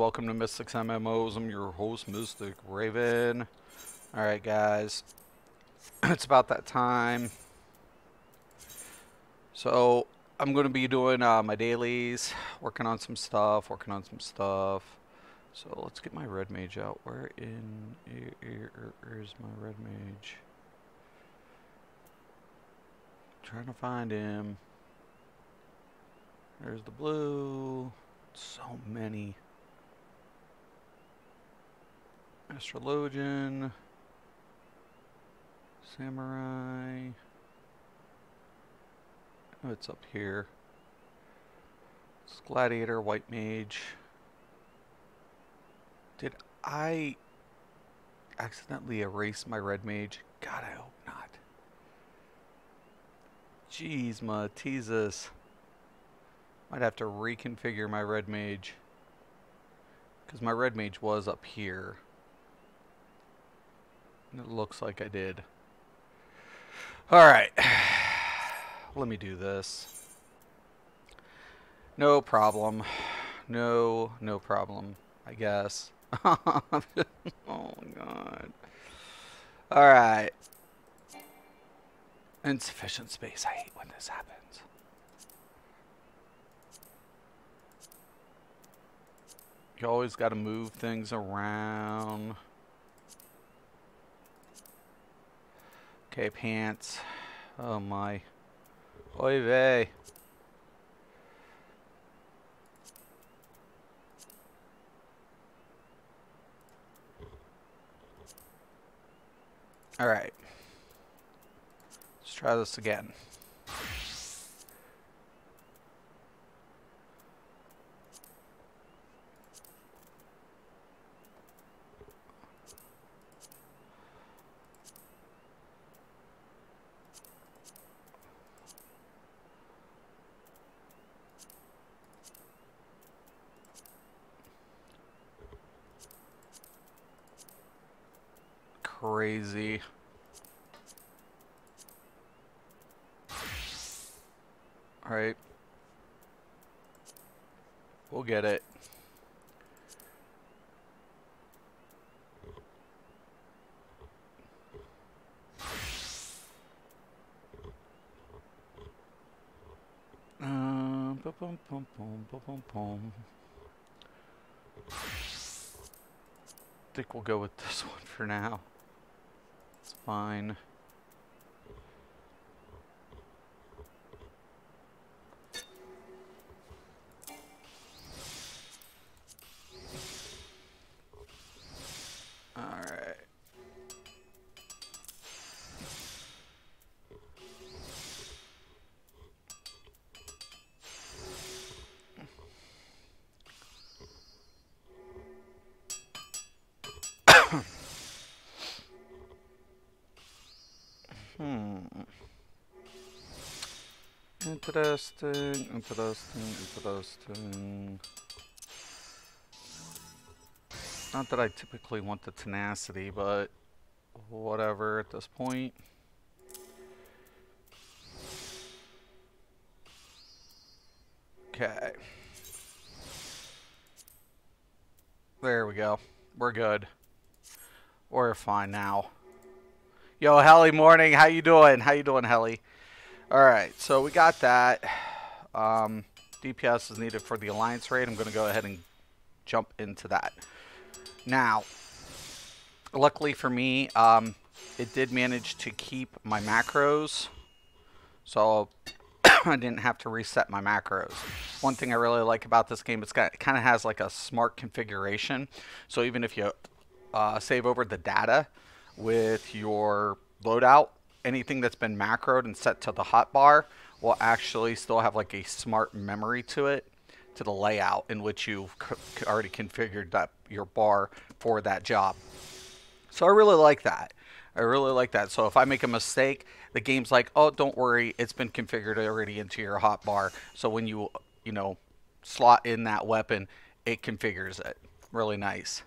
welcome to Mystics MMOs. I'm your host, Mystic Raven. Alright guys, it's about that time. So, I'm going to be doing my dailies, working on some stuff. So, let's get my red mage out. Where's my red mage? Trying to find him. There's the blue. So many. Astrologian. Samurai. Oh, it's up here. It's Gladiator, White Mage. Did I accidentally erase my red mage? God, I hope not. Jeez, Mateezus. Might have to reconfigure my red mage. Because my red mage was up here. And it looks like I did. Alright. Let me do this. No problem. No problem. I guess. Oh my god. Alright. Insufficient space. I hate when this happens. You always got to move things around. Okay, pants. Oh my. Oy vey. Alright. Let's try this again. Crazy. Alright. We'll get it. I think we'll go with this one for now. It's fine. Alright. Interesting. Not that I typically want the tenacity, but whatever at this point. Okay. There we go. We're good. We're fine now. Yo, Helly, morning. How you doing? How you doing, Helly? Alright, so we got that. DPS is needed for the Alliance raid. I'm going to go ahead and jump into that. Now, luckily for me, it did manage to keep my macros. So, I didn't have to reset my macros. One thing I really like about this game, it kind of has like a smart configuration. So, even if you save over the data with your loadout, anything that's been macroed and set to the hotbar will actually still have like a smart memory to it, to the layout in which you've already configured that your bar for that job. So I really like that. So if I make a mistake, the game's like, oh, don't worry, it's been configured already into your hotbar. So when you slot in that weapon, it configures it. Really nice.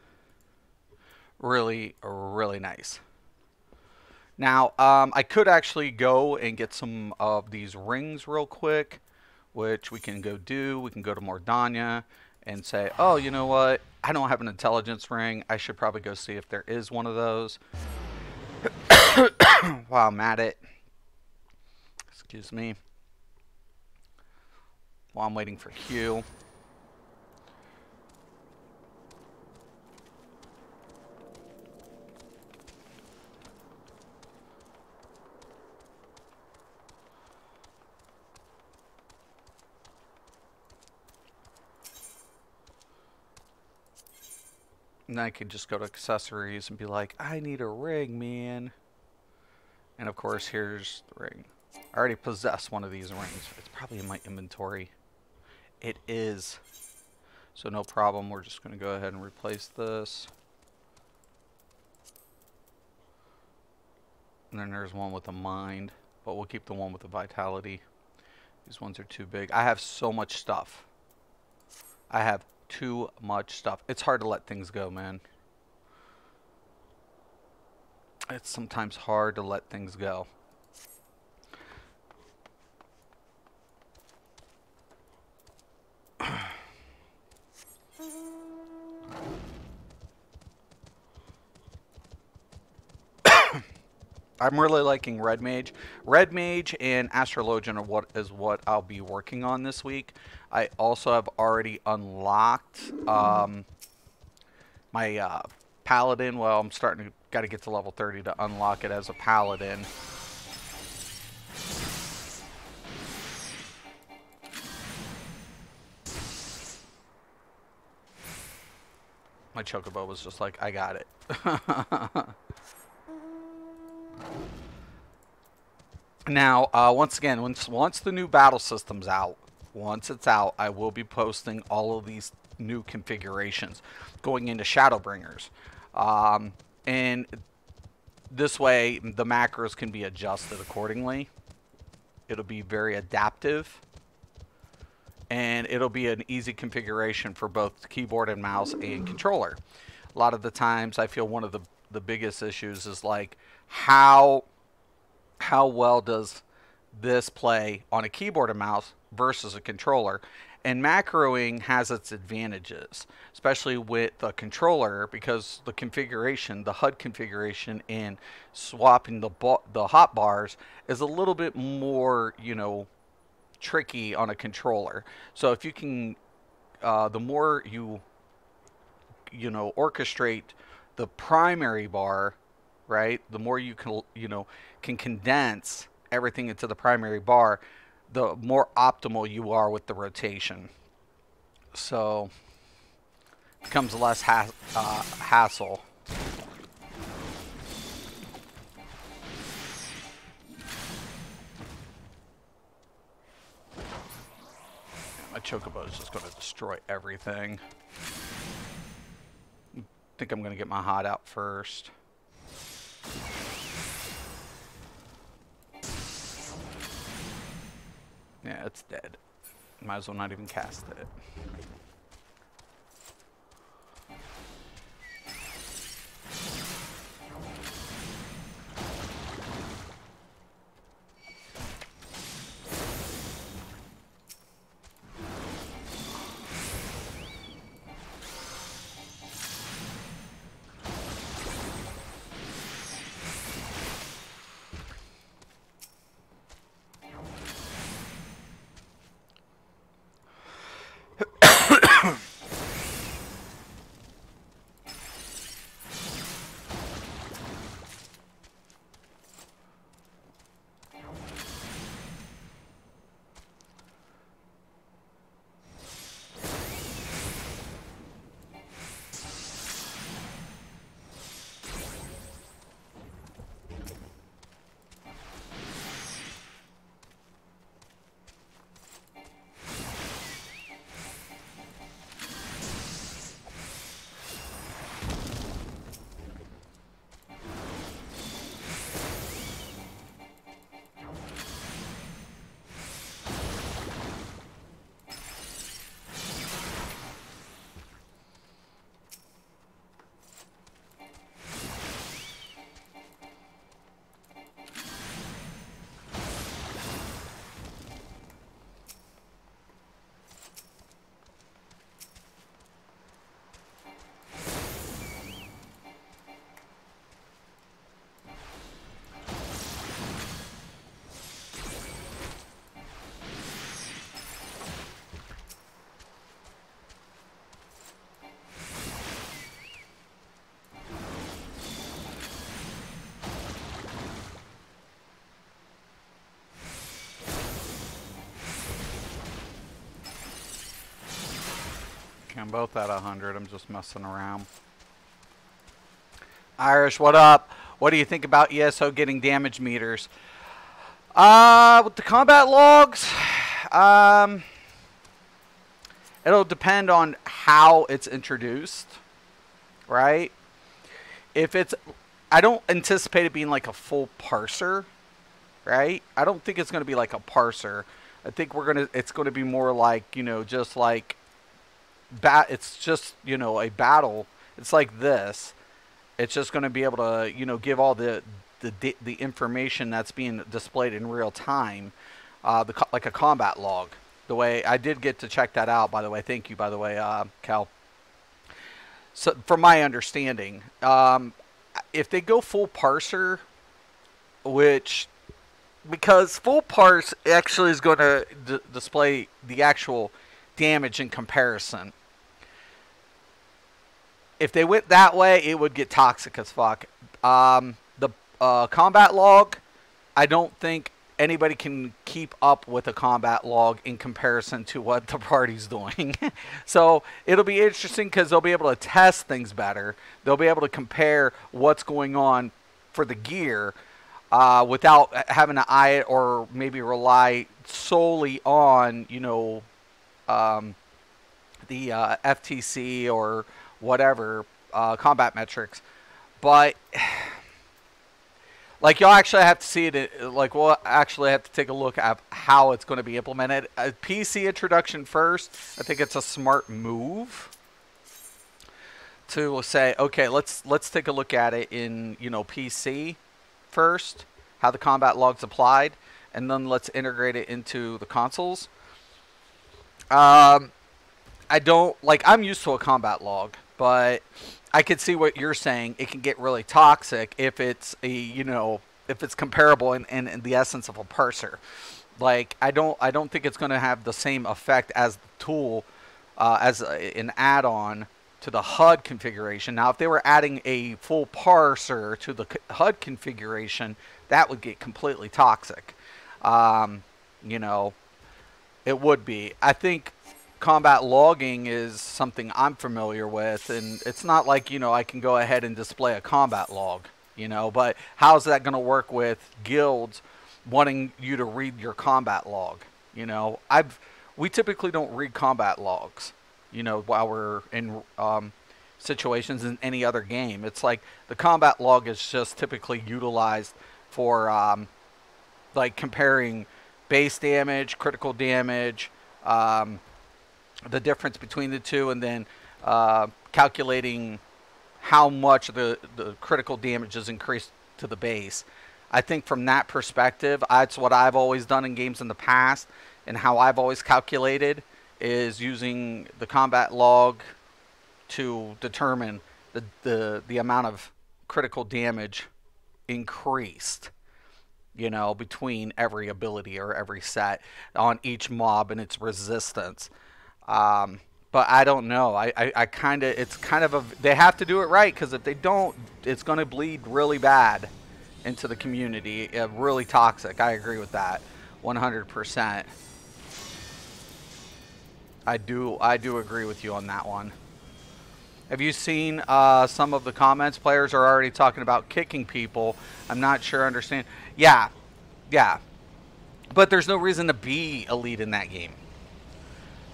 Really nice. Now, I could actually go and get some of these rings real quick, which we can go do. We can go to Mordania and say, oh, you know what? I don't have an intelligence ring. I should probably go see if there is one of those. While I'm at it. Excuse me. While I'm waiting for Q. And then I could just go to accessories and be like, I need a ring, man. And of course, here's the ring. I already possess one of these rings. It's probably in my inventory. It is. So no problem. We're just going to go ahead and replace this. And then there's one with a mind. But we'll keep the one with the vitality. These ones are too big. I have so much stuff. I have too much stuff. It's hard to let things go, man. It's sometimes hard to let things go. I'm really liking Red Mage. Red Mage and Astrologian are what I'll be working on this week. I also have already unlocked my Paladin. Well, I'm got to get to level 30 to unlock it as a Paladin. My Chocobo was just like, I got it. Now, once again, once the new battle system's out, once it's out, I will be posting all of these new configurations going into Shadowbringers. And this way, the macros can be adjusted accordingly. It'll be very adaptive. And it'll be an easy configuration for both keyboard and mouse and controller. A lot of the times, I feel one of the biggest issues is like, how well does this play on a keyboard and mouse versus a controller? And macroing has its advantages, especially with the controller, because the configuration, the HUD configuration, and swapping the hotbars is a little bit more, you know, tricky on a controller. So if you can, the more you know, orchestrate the primary bar, right? The more you can condense everything into the primary bar, the more optimal you are with the rotation. So it becomes less hassle. My Chocobo is just going to destroy everything. I think I'm going to get my hot out first. Yeah, it's dead. Might as well not even cast it. I'm both at 100. I'm just messing around. Irish, what up? What do you think about ESO getting damage meters? With the combat logs, it'll depend on how it's introduced, right? If it's, I don't anticipate it being like a full parser, right? I don't think it's going to be like a parser. I think it's going to be more like, you know, just like, it's just, you know, a battle. It's like this. It's just going to be able to, you know, give all the information that's being displayed in real time, like a combat log. The way I did get to check that out, by the way. Thank you, by the way, Cal. So, from my understanding, if they go full parser, because full parse actually is going to display the actual damage in comparison. If they went that way, it would get toxic as fuck. The combat log, I don't think anybody can keep up with a combat log in comparison to what the party's doing. So it'll be interesting because they'll be able to test things better. They'll be able to compare what's going on for the gear without having to eye it or maybe rely solely on, you know, the FTC or whatever combat metrics. But like, you'll actually have to see it, like, we'll actually have to take a look at how it's going to be implemented. A PC introduction first, I think it's a smart move to say, okay, let's take a look at it in, you know, PC first, how the combat log's applied, and then let's integrate it into the consoles. I don't, like, I'm used to a combat log, but I could see what you're saying. It can get really toxic if it's a, you know, if it's comparable in the essence of a parser. Like, I don't think it's going to have the same effect as the tool, as an add-on to the HUD configuration. Now, if they were adding a full parser to the HUD configuration, that would get completely toxic. You know, it would be. I think combat logging is something I'm familiar with, and it's not like, you know, I can go ahead and display a combat log, you know, but how's that going to work with guilds wanting you to read your combat log? You know, we typically don't read combat logs, you know, while we're in situations in any other game. It's like the combat log is just typically utilized for like comparing base damage, critical damage, the difference between the two, and then calculating how much the critical damage is increased to the base. I think from that perspective, that's what I've always done in games in the past, and how I've always calculated is using the combat log to determine the amount of critical damage increased, you know, between every ability or every set on each mob and its resistance. But I don't know. I kind of, it's kind of a, they have to do it right, because if they don't, it's going to bleed really bad into the community, really toxic. I agree with that 100%. I do agree with you on that one. Have you seen some of the comments? Players are already talking about kicking people. I'm not sure I understand. Yeah. But there's no reason to be elite in that game.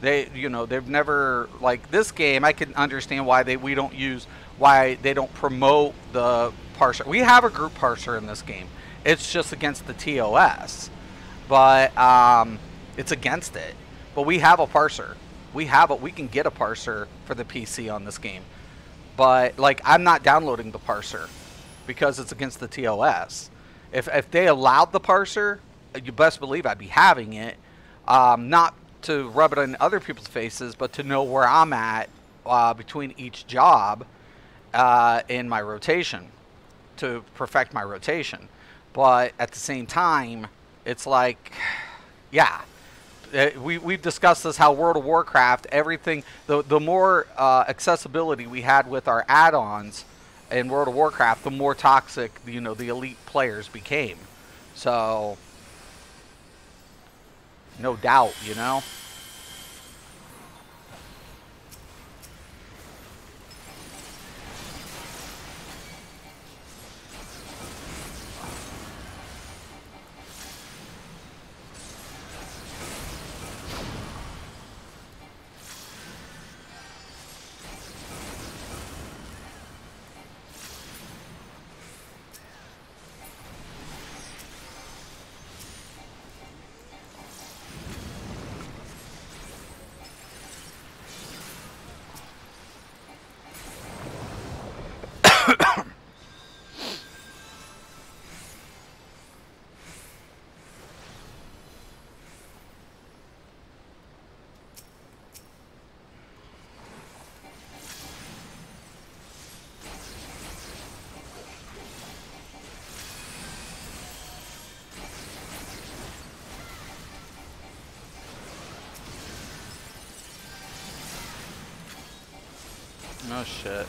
They, you know, they've never, like, this game, I can understand why we don't use, why they don't promote the parser. We have a group parser in this game. It's just against the TOS. But it's against it. But we have a parser. We can get a parser for the PC on this game. But, like, I'm not downloading the parser because it's against the TOS. If they allowed the parser, you best believe I'd be having it. Not to rub it in other people's faces, but to know where I'm at between each job in my rotation, to perfect my rotation. But at the same time, it's like, yeah, we've discussed this, how World of Warcraft, everything, the more accessibility we had with our add-ons in World of Warcraft, the more toxic, you know, the elite players became. So no doubt, you know. Oh shit.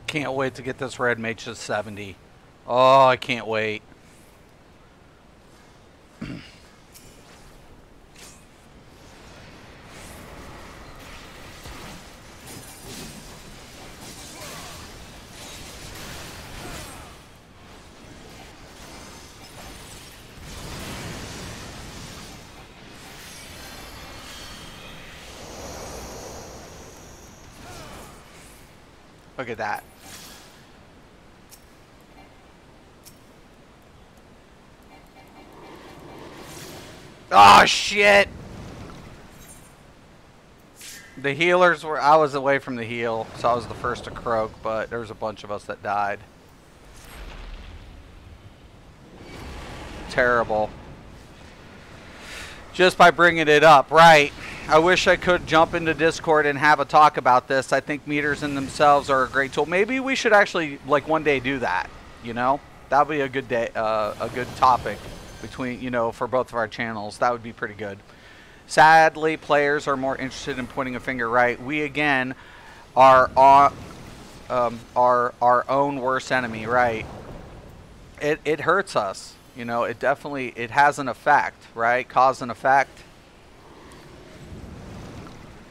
Can't wait to get this red mage to 70. Oh, I can't wait. Look at that. Oh shit! The healers were... I was away from the heal, so I was the first to croak, but there was a bunch of us that died. Terrible. Just by bringing it up, right. I wish I could jump into Discord and have a talk about this. I think meters in themselves are a great tool. Maybe we should actually, like, one day do that, you know? That would be a good day, a good topic between, you know, for both of our channels. That would be pretty good. Sadly, players are more interested in pointing a finger right. We, again, are our own worst enemy, right? It hurts us. You know, it definitely, it has an effect, right? Cause and effect.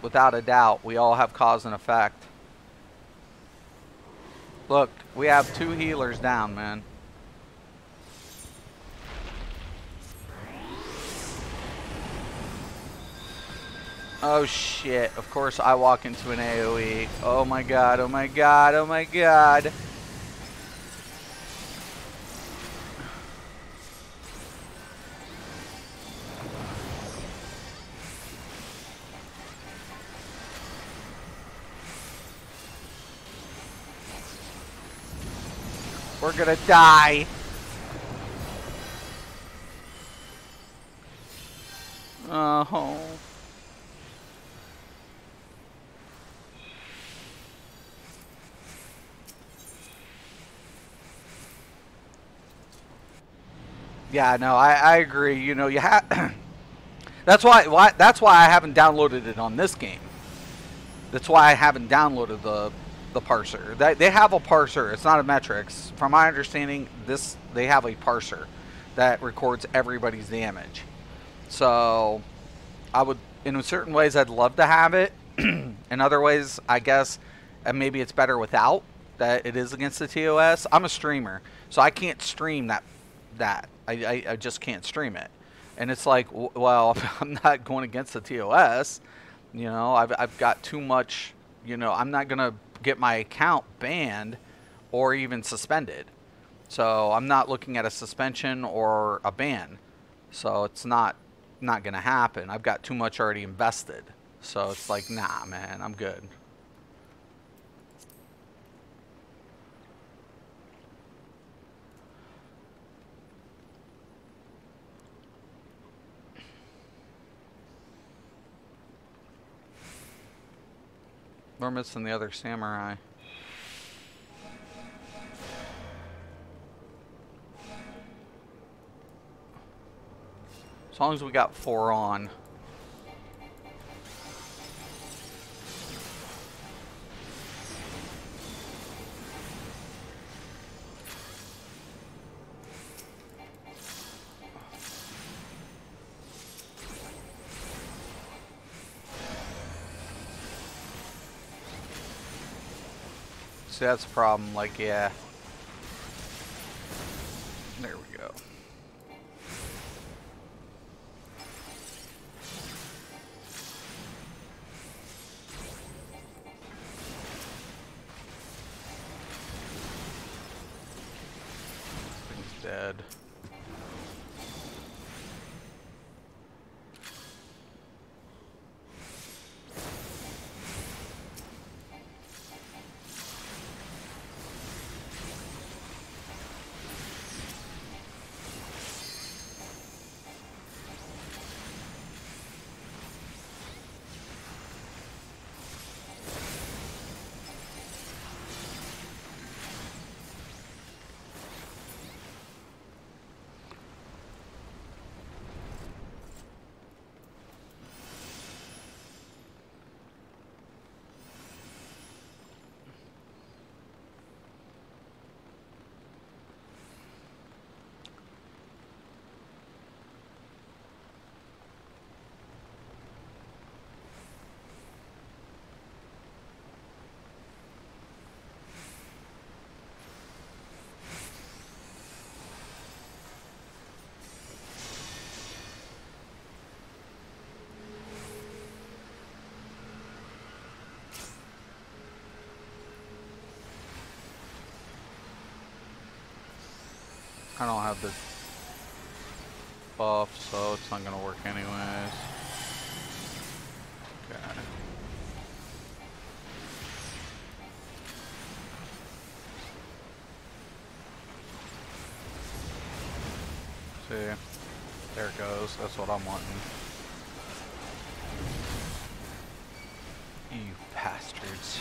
Without a doubt, we all have cause and effect. Look, we have 2 healers down, man. Oh shit, of course I walk into an AoE. Oh my god, oh my god, oh my god. We're gonna die. Oh. Yeah, no, I agree. You know, you have. That's why I haven't downloaded it on this game. That's why I haven't downloaded the parser. They have a parser. It's not a metrics. From my understanding, they have a parser that records everybody's damage. So I would, in certain ways, I'd love to have it. In other ways, I guess, and maybe it's better without that. It is against the TOS. I'm a streamer, so I can't stream that. I just can't stream it. And it's like, well, I'm not going against the TOS. You know, I've got too much. You know, I'm not gonna get my account banned or even suspended. So I'm not looking at a suspension or a ban. So it's not gonna happen. I've got too much already invested. So it's like, nah, man, I'm good. We're missing the other samurai. As long as we got 4 on. See, that's the problem. Like, yeah. There we go. Thing's dead. I don't have the buff, so it's not gonna work anyways. Okay. See, there it goes. That's what I'm wanting. You bastards.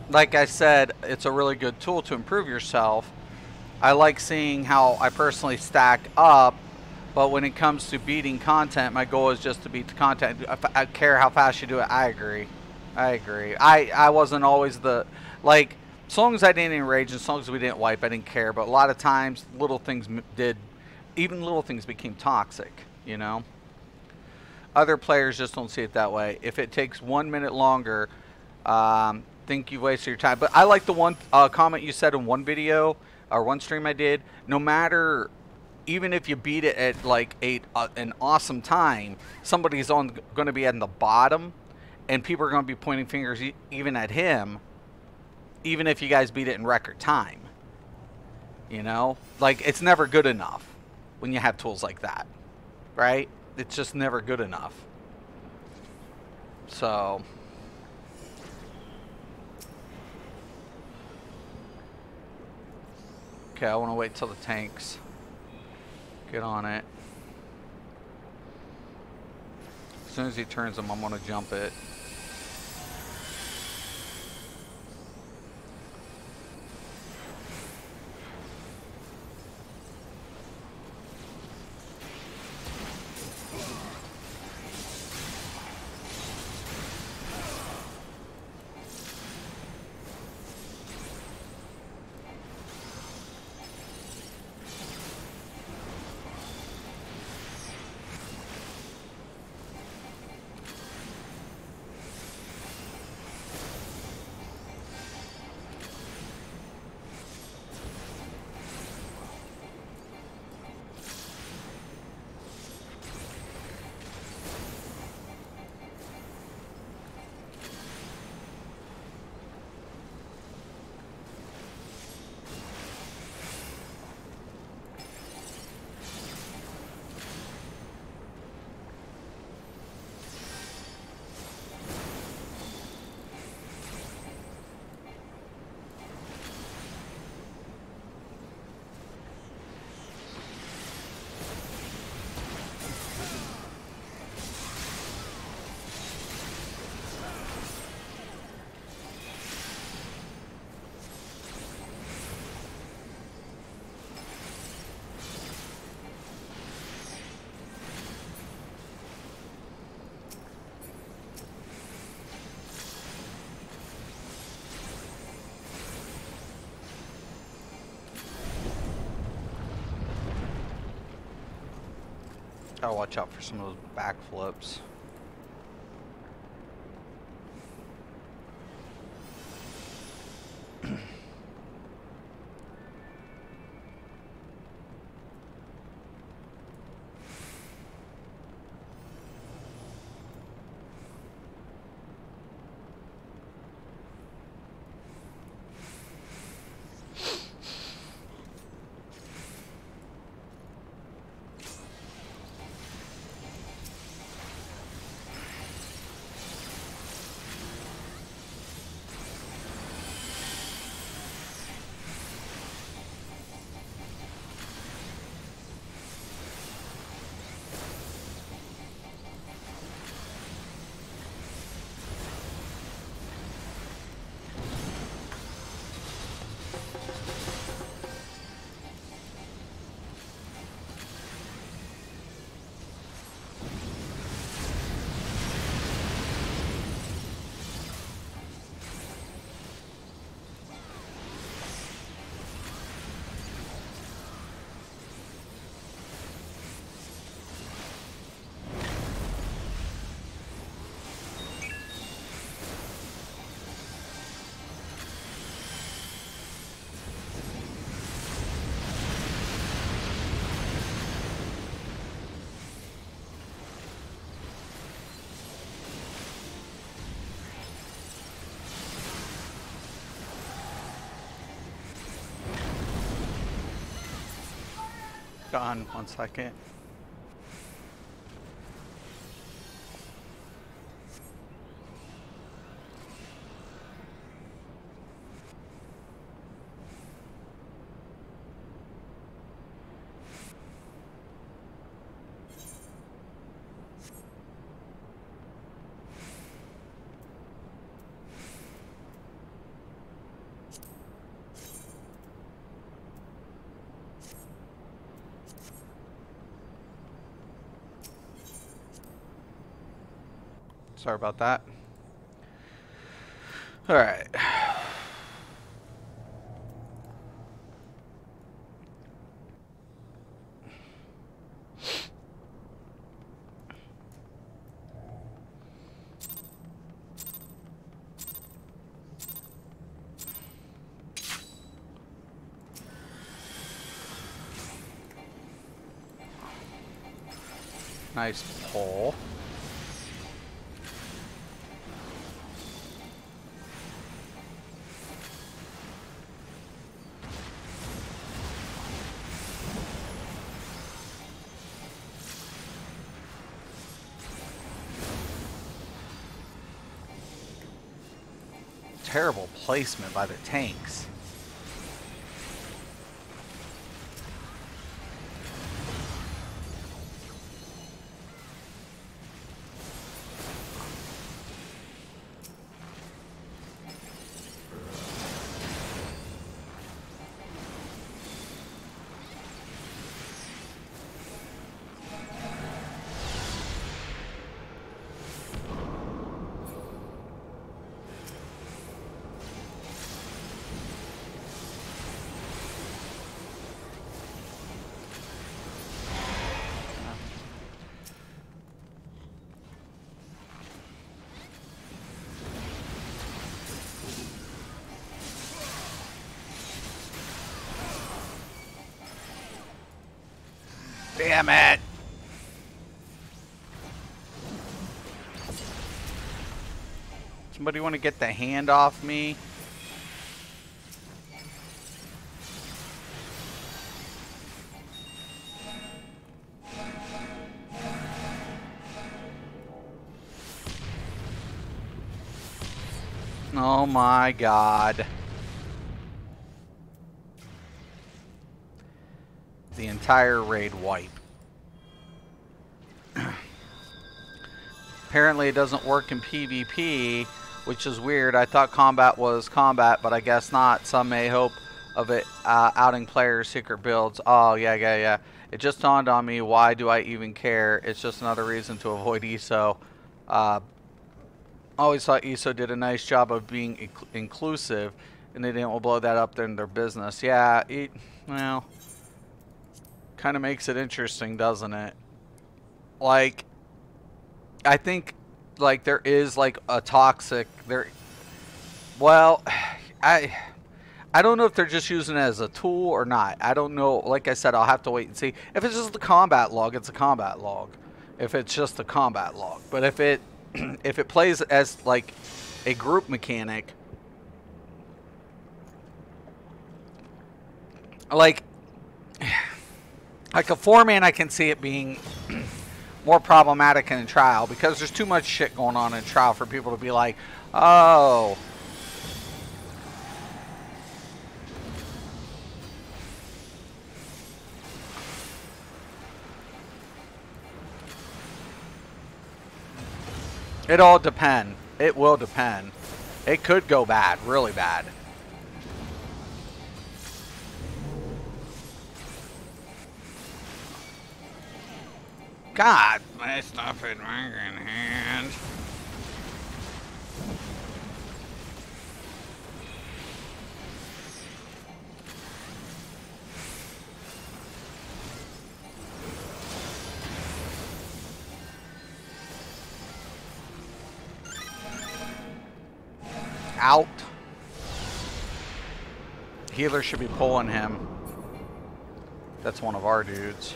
Like I said, it's a really good tool to improve yourself. I like seeing how I personally stack up, but when it comes to beating content, my goal is just to beat the content. I care how fast you do it. I agree. I agree. I wasn't always the, like, as long as I didn't enrage, as long as we didn't wipe, I didn't care. But a lot of times, little things did, even little things became toxic, you know? Other players just don't see it that way. If it takes 1 minute longer, think you've wasted your time. But I like the one comment you said in one video or one stream I did. No matter, even if you beat it at like an awesome time, somebody's going to be at the bottom, and people are going to be pointing fingers even at him, even if you guys beat it in record time. You know, like, it's never good enough when you have tools like that, right? It's just never good enough. So okay, I want to wait till the tanks get on it. As soon as he turns them, I'm going to jump it. Gotta watch out for some of those backflips. Gone, 1 second. Sorry about that. All right. Nice pull. Terrible placement by the tanks. Damn it! Somebody want to get the hand off me? Oh my god. The entire raid wipe. Apparently it doesn't work in PvP, which is weird. I thought combat was combat, but I guess not. Some may hope of it outing players' secret builds. Oh, yeah. It just dawned on me, why do I even care? It's just another reason to avoid ESO. Always thought ESO did a nice job of being inclusive, and they didn't blow that up in their business. Yeah, well, kind of makes it interesting, doesn't it? like, I think, like, there is, like, a toxic, there, well, I, I don't know if they're just using it as a tool or not. I don't know. Like I said, I'll have to wait and see. If it's just the combat log, it's a combat log. If it's just the combat log. But if it if it plays as like a group mechanic, like a 4-man, I can see it being more problematic in trial because there's too much shit going on in trial for people to be like, oh. It all depend. It will depend. It could go bad, really bad. God, my stuff in my hand. Out. Healer should be pulling him. That's one of our dudes.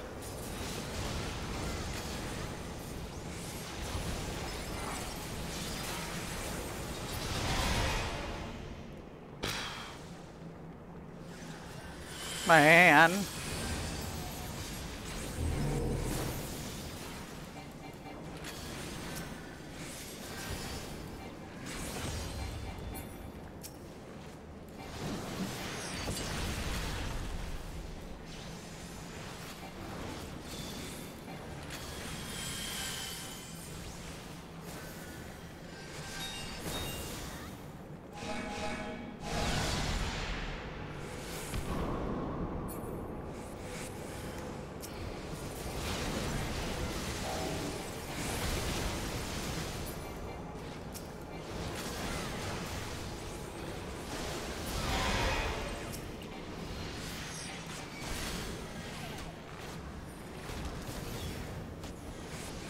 Man.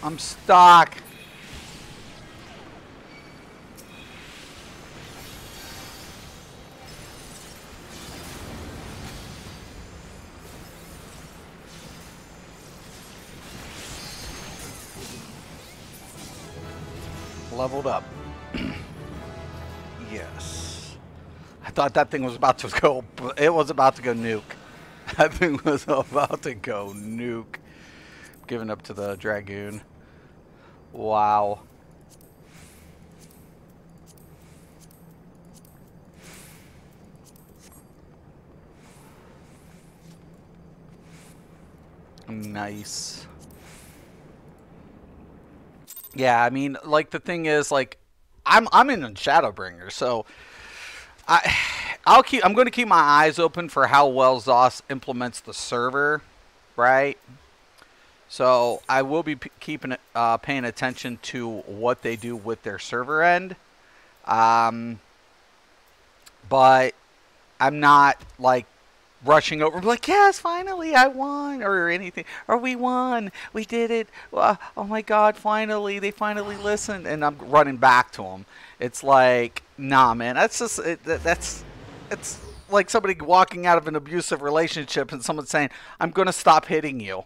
I'm stuck. Leveled up. Yes. I thought that thing was about to go. It was about to go nuke. That thing was about to go nuke. Giving up to the Dragoon. Wow. Nice. Yeah, I mean, like the thing is, like, I'm in Shadowbringer, so I'm going to keep my eyes open for how well ZOS implements the server, right? So I will be keeping paying attention to what they do with their server end, but I'm not like rushing over like, yes, finally I won or anything, or we won, we did it, oh my god, finally they finally listened, and I'm running back to them. It's like, nah, man, that's just it's like somebody walking out of an abusive relationship and someone saying, I'm gonna stop hitting you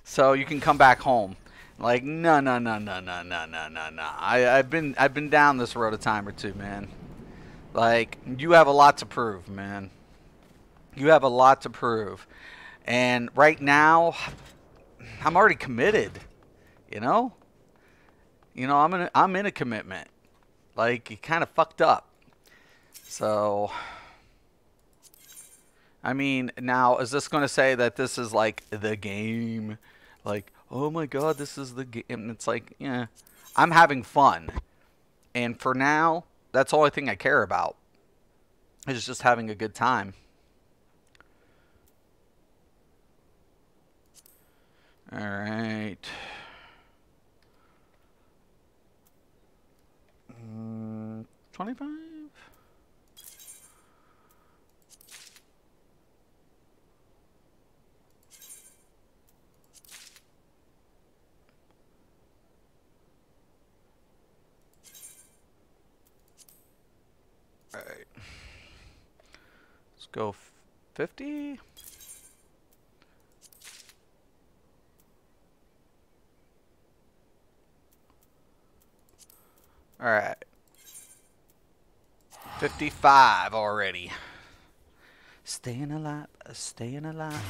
so you can come back home. Like, no, no, no, no, no, no, no, no, no. I've been down this road a time or two, man. Like, you have a lot to prove, man. You have a lot to prove. And right now, I'm already committed. You know? I'm in a commitment. Like, you kind of fucked up. So, I mean, now, is this going to say that this is like the game? Like, oh my god, this is the game. And it's like, yeah, I'm having fun. And for now, that's the only thing I care about. Is just having a good time. All right. 25? Alright. Let's go 50. Alright. 55 already. Staying alive, staying alive.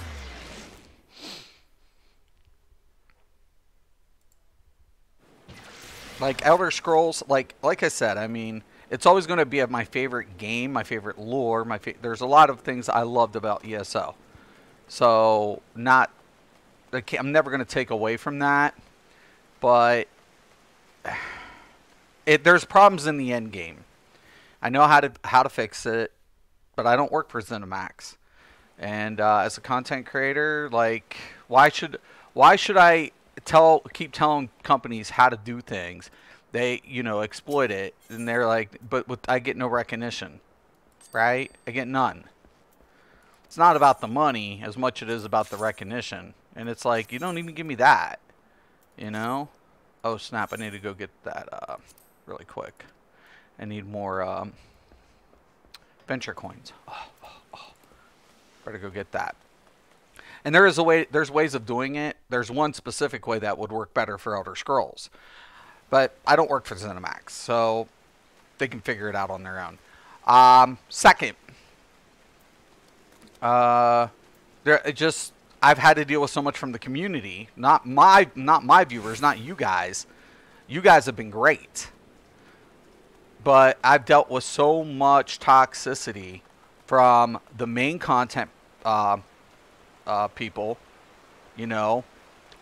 Like Elder Scrolls, like I said, I mean, it's always going to be my favorite game, my favorite lore, there's a lot of things I loved about ESO. So, I'm never going to take away from that, but there's problems in the end game. I know how to fix it, but I don't work for ZeniMax. And as a content creator, like, why should I keep telling companies how to do things? They, exploit it, and they're like, I get no recognition, right? I get none. It's not about the money as much as it is about the recognition. And it's like, you don't even give me that, Oh, snap, I need to go get that really quick. I need more venture coins. Better go get that. And there's ways of doing it. There's one specific way that would work better for Elder Scrolls. But I don't work for ZeniMax, so they can figure it out on their own. Second, I've had to deal with so much from the community. Not my viewers, not you guys. You guys have been great. But I've dealt with so much toxicity from the main content people,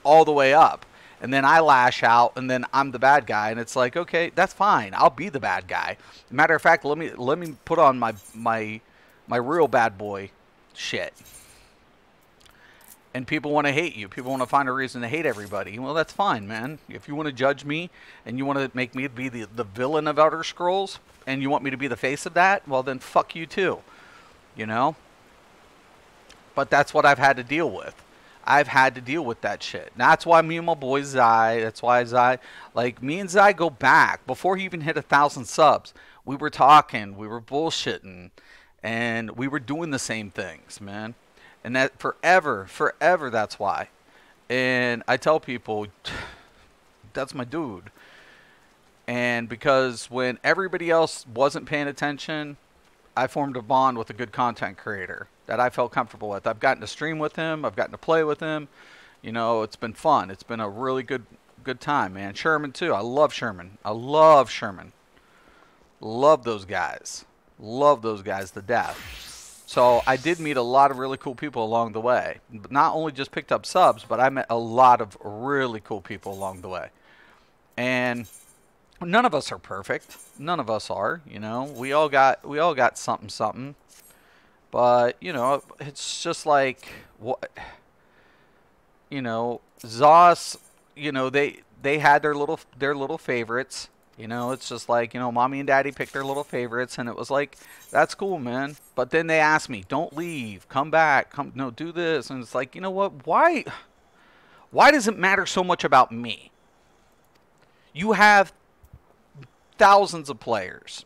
all the way up. And then I lash out, and then I'm the bad guy, and it's like, okay, that's fine. I'll be the bad guy. Matter of fact, let me put on my real bad boy shit. And people want to hate you. People want to find a reason to hate everybody. Well, that's fine, man. If you want to judge me and you want to make me be the villain of Elder Scrolls and you want me to be the face of that, well, then fuck you too. But that's what I've had to deal with. I've had to deal with that shit. And that's why me and my boy Zai, me and Zai go back. Before he even hit 1,000 subs, we were talking, we were bullshitting, and we were doing the same things, man. And that forever, that's why. And I tell people, that's my dude. And because when everybody else wasn't paying attention, I formed a bond with a good content creator that I felt comfortable with. I've gotten to stream with him. I've gotten to play with him. It's been fun. It's been a really good time, man. Sherman, too. I love Sherman. Love those guys. Love those guys to death. So I did meet a lot of really cool people along the way. Not only just picked up subs, but I met a lot of really cool people along the way. And none of us are perfect. None of us are, We all got something. But, it's just like what ZOS, they had their little favorites. It's just like, mommy and daddy picked their little favorites, and it was like, that's cool, man. But then they asked me, don't leave, come back, do this. And it's like, you know what? Why does it matter so much about me? You have thousands of players,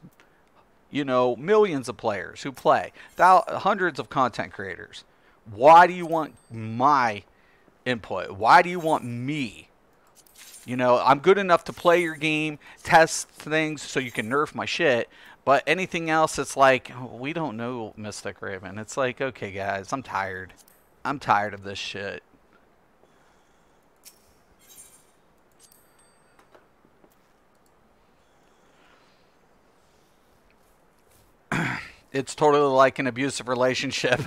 millions of players who play, hundreds of content creators. Why do you want my input? Why do you want me? I'm good enough to play your game, test things so you can nerf my shit, but anything else, it's like, we don't know Mystic Raven. It's like, okay, guys, I'm tired. I'm tired of this shit. It's totally like an abusive relationship.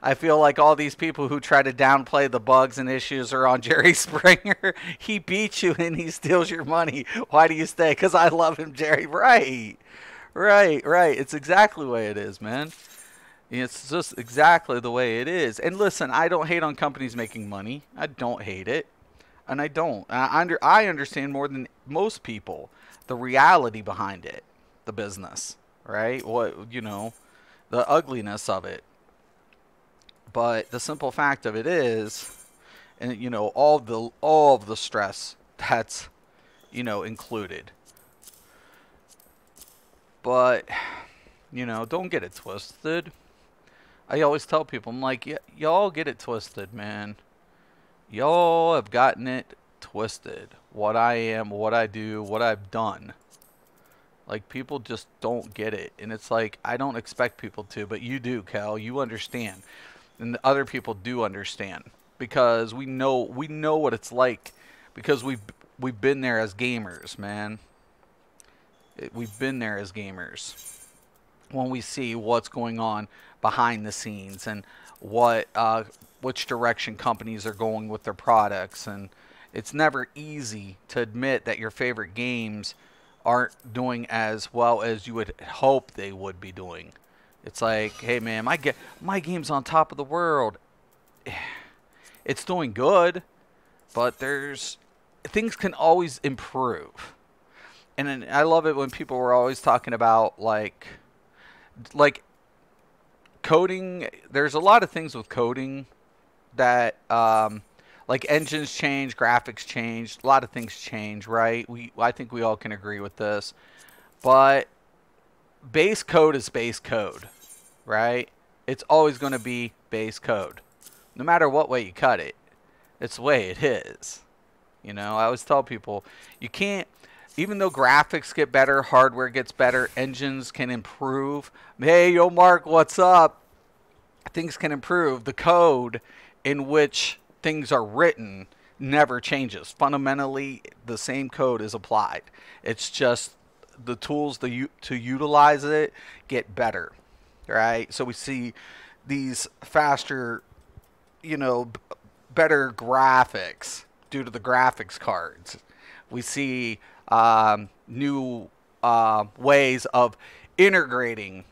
I feel like all these people who try to downplay the bugs and issues are on Jerry Springer. He beats you and he steals your money. Why do you stay? Because I love him, Jerry. Right. It's exactly the way it is, man. It's just exactly the way it is. And listen, I don't hate on companies making money. I don't hate it. And I don't. I understand more than most people the reality behind it, the business, right? The ugliness of it. But the simple fact of it is, and all of the stress that's included. But You know, don't get it twisted. I always tell people, I'm like, y'all get it twisted, man. Y'all have gotten it twisted. What I am, what I do, what I've done. Like, people just don't get it. And it's like, I don't expect people to, but you do, Cal. You understand. And the other people do understand. Because we know what it's like. Because we've been there as gamers, man. We've been there as gamers. When we see what's going on behind the scenes and which direction companies are going with their products, and it's never easy to admit that your favorite games aren't doing as well as you would hope they would be doing. It's like, hey man, my game's on top of the world. It's doing good, but things can always improve. And I love it when people were always talking about like coding. There's a lot of things with coding that like engines change, graphics change, a lot of things change, right? I think we all can agree with this. But base code is base code, right? It's always going to be base code. No matter what way you cut it. It's the way it is. You know, I always tell people, you can't, even though graphics get better, hardware gets better, engines can improve. Hey, yo, Mark, what's up? Things can improve. The code in which things are written never changes. Fundamentally, the same code is applied. It's just the tools to utilize it get better, right? So we see these faster, you know, better graphics due to the graphics cards. We see new ways of integrating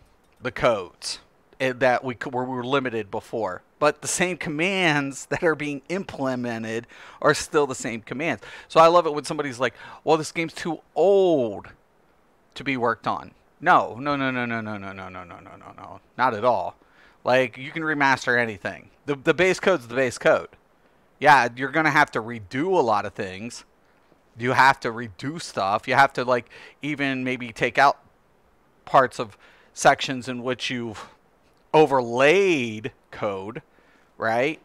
the codes that we were limited before. But the same commands that are being implemented are still the same commands. So I love it when somebody's like, well, this game's too old to be worked on. No. Not at all. Like, you can remaster anything. The base code's the base code. Yeah, you're going to have to redo a lot of things. You have to redo stuff. You have to, like, even maybe take out parts of sections in which you've overlaid code, right?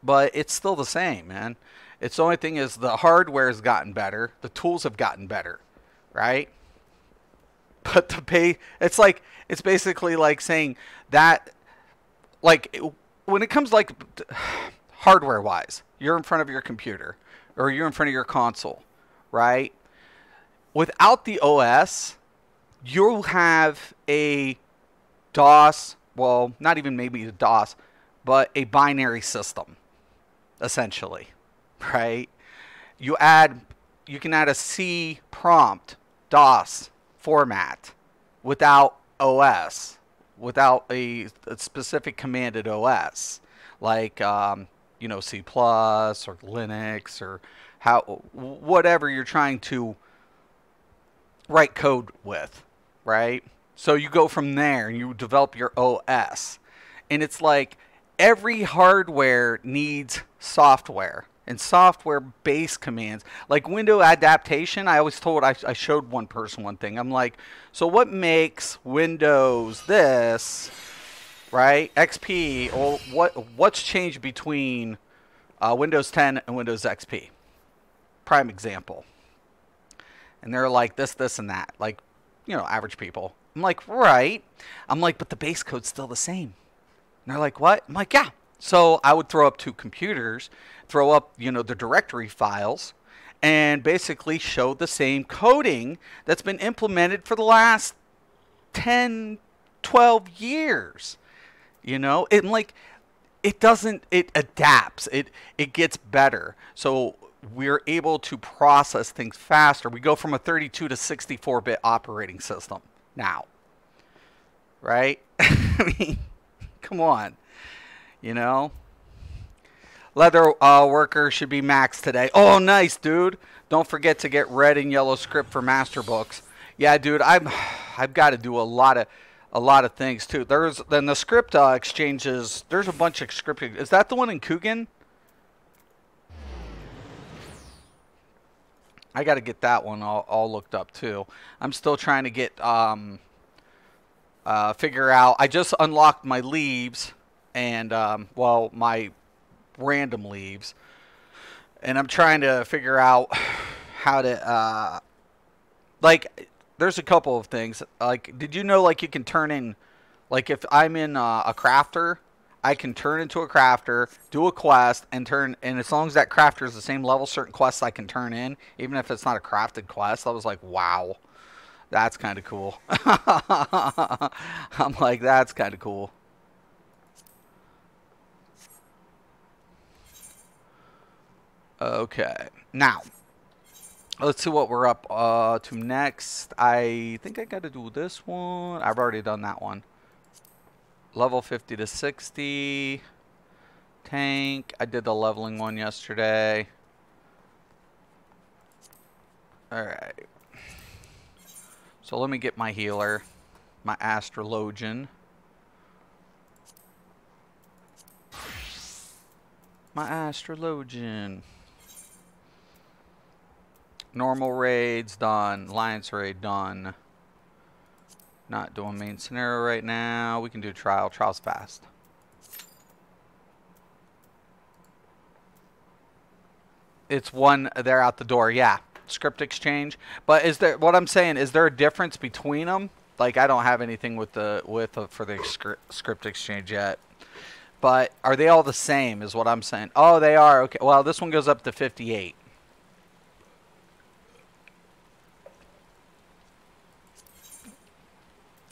But it's still the same, man. It's the only thing is the hardware has gotten better. The tools have gotten better, right? But it's basically like saying that, like, when it comes like hardware wise, you're in front of your computer or you're in front of your console, right? Without the OS, you'll have a DOS, well, not even maybe a DOS, but a binary system, essentially, right? You can add a C prompt DOS format without OS, without a specific commanded OS, like you know, C plus or Linux or whatever you're trying to write code with, right? So you go from there and you develop your OS, and it's like every hardware needs software. And software-based commands, like window adaptation, I showed one person one thing. I'm like, so what makes Windows this, right? XP, or what's changed between Windows 10 and Windows XP? Prime example. And they're like this, and that. Like, you know, average people. I'm like, right. I'm like, but the base code's still the same. And they're like, what? I'm like, yeah. So I would throw up two computers, throw up, you know, the directory files, and basically show the same coding that's been implemented for the last 10, 12 years. You know, it adapts. It gets better. So we're able to process things faster. We go from a 32 to 64-bit operating system now. Right? I mean, come on. You know, leather worker should be maxed today. Oh, nice, dude. Don't forget to get red and yellow script for master books. Yeah, dude, I've got to do a lot of things too. Then the script exchanges. There's a bunch of script. Is that the one in Coogan? I got to get that one all looked up too. I'm still trying to get figure out. I just unlocked my leaves and well, my random leaves, and I'm trying to figure out how to like. There's a couple of things. Like, did you know like you can turn in, like if I'm in a crafter, I can turn into a crafter, do a quest, and turn. And as long as that crafter is the same level, certain quests I can turn in, even if it's not a crafted quest. I was like, wow. That's kind of cool. I'm like, that's kind of cool. Okay. Now, let's see what we're up to next. I think I got to do this one. I've already done that one. Level 50 to 60. Tank. I did the leveling one yesterday. Alright. So let me get my healer. My astrologian. My astrologian. Normal raids done. Alliance raid done. Not doing main scenario right now. We can do trial. Trial's fast. It's one. They're out the door. Yeah. Script exchange. But is there? What I'm saying is there a difference between them? Like I don't have anything with the for the script exchange yet. But are they all the same? Is what I'm saying. Oh, they are. Okay. Well, this one goes up to 58.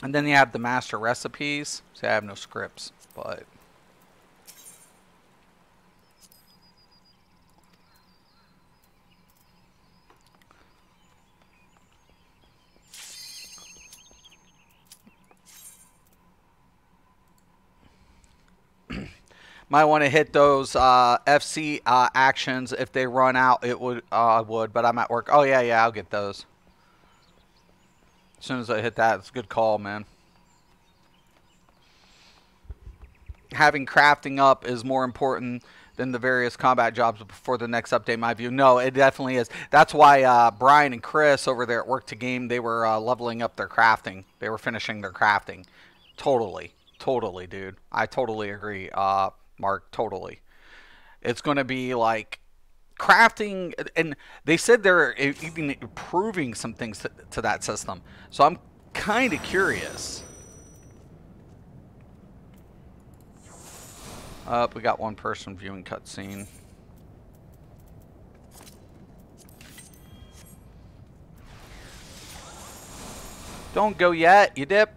And then you have the master recipes. See, I have no scripts, but might want to hit those FC actions if they run out. It would but I'm at work. Oh yeah, I'll get those as soon as I hit that. It's a good call, man. Having crafting up is more important than the various combat jobs before the next update, in my view. No, it definitely is. That's why Brian and Chris over there at Work to Game, they were leveling up their crafting. They were finishing their crafting. Totally, dude. I totally agree, Mark. Totally. It's going to be like crafting, and they said they're even improving some things to that system. So I'm kind of curious. We got one person viewing cutscene. Don't go yet, you dip.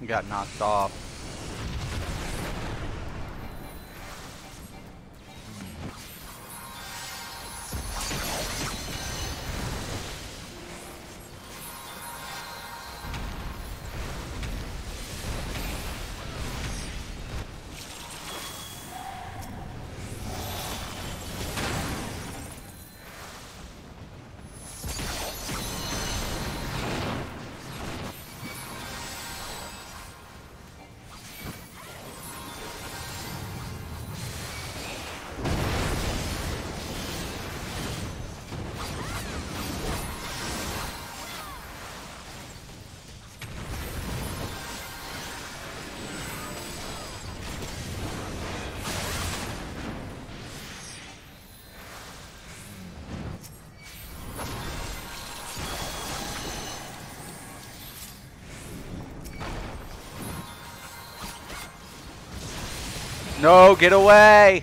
Got knocked off. No, get away!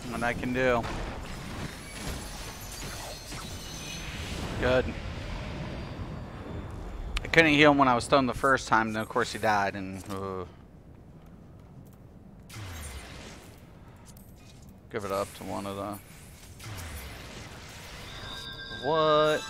What I can do. Good. I couldn't heal him when I was stoned the first time, then of course he died, and give it up to one of the... What?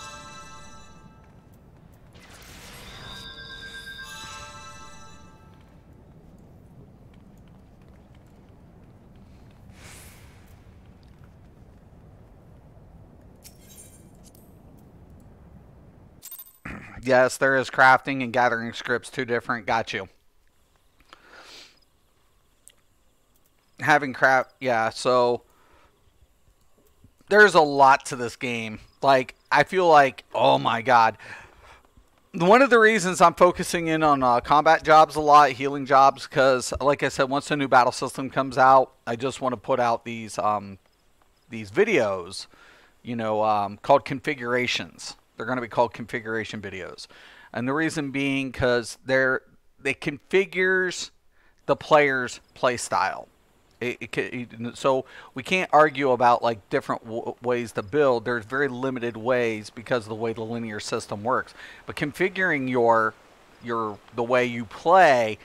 Yes, there is crafting and gathering scripts, two different. Got you. Having craft, yeah, so there's a lot to this game. Like, I feel like, oh my god. One of the reasons I'm focusing in on combat jobs a lot, healing jobs, because, like I said, once a new battle system comes out, I just want to put out these videos, you know, called configurations. They're going to be called configuration videos. And the reason being because they configures the player's play style. So we can't argue about like different ways to build. There's very limited ways because of the way the linear system works. But configuring the way you play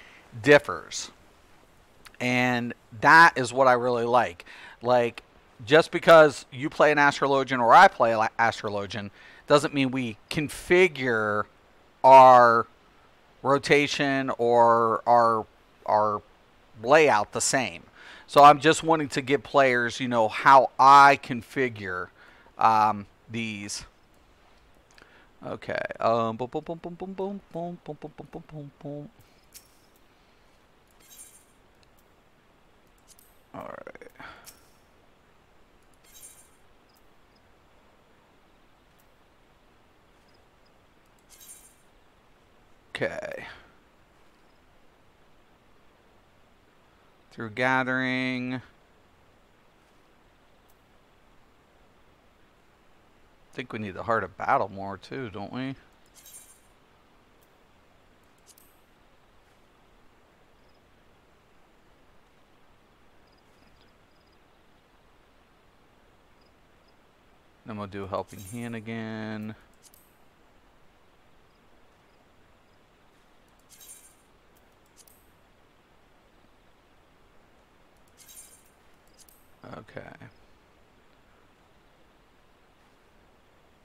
differs. And that is what I really like. Like, just because you play an Astrologian or I play an Astrologian doesn't mean we configure our rotation or our layout the same. So I'm just wanting to give players, you know, how I configure these. Okay. Boom, boom, boom, boom, boom, boom, boom, boom, boom, boom, boom, boom, boom. All right. Okay. Through gathering. I think we need the Heart of Battle more too, don't we? Then we'll do Helping Hand again. Okay.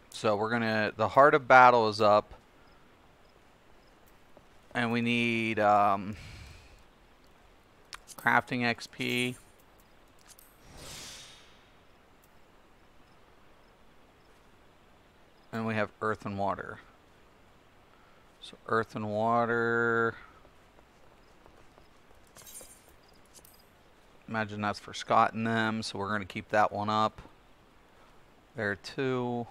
So we're gonna, the Heart of Battle is up. And we need, crafting XP. And we have earth and water. So earth and water. Imagine that's for Scott and them, so we're going to keep that one up. There too.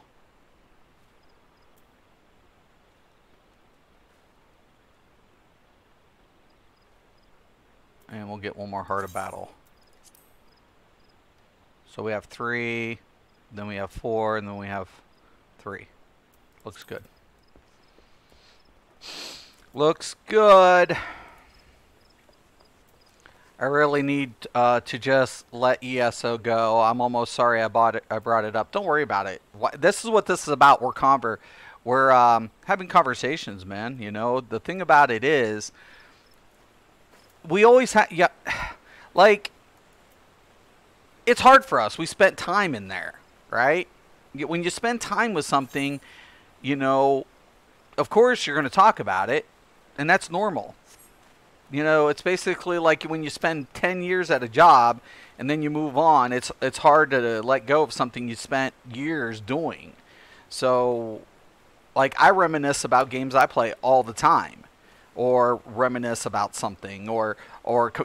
And we'll get one more Heart of Battle. So we have 3, then we have 4, and then we have 3. Looks good. Looks good. I really need to just let ESO go. I'm almost sorry I brought it up. Don't worry about it. This is what this is about. We're having conversations, man. You know, the thing about it is, we always have, yeah, like, it's hard for us. We spent time in there, right? When you spend time with something, you know, of course you're going to talk about it, and that's normal. You know, it's basically like when you spend 10 years at a job and then you move on, it's hard to let go of something you spent years doing. So, like, I reminisce about games I play all the time, or reminisce about something, or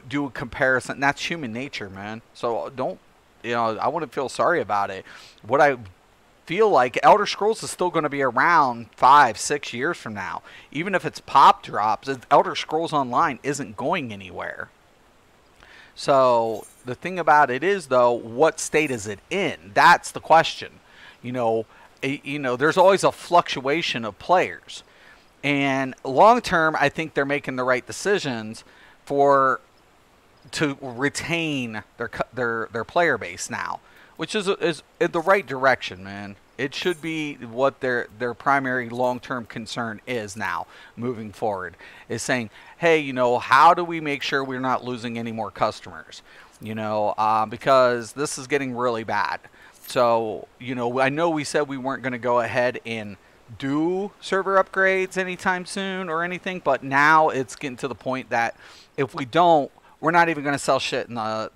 do a comparison. That's human nature, man. So don't, you know, I wouldn't feel sorry about it. What I feel like, Elder Scrolls is still going to be around 5-6 years from now. Even if it's pop drops, Elder Scrolls Online isn't going anywhere. So the thing about it is, though, what state is it in? That's the question. You know, there's always a fluctuation of players. And long term, I think they're making the right decisions to retain their player base now, which is in the right direction, man. It should be what their primary long-term concern is now, moving forward, is saying, hey, you know, how do we make sure we're not losing any more customers? You know, because this is getting really bad. So, you know, I know we said we weren't going to go ahead and do server upgrades anytime soon or anything, but now it's getting to the point that if we don't, we're not even going to sell shit in the...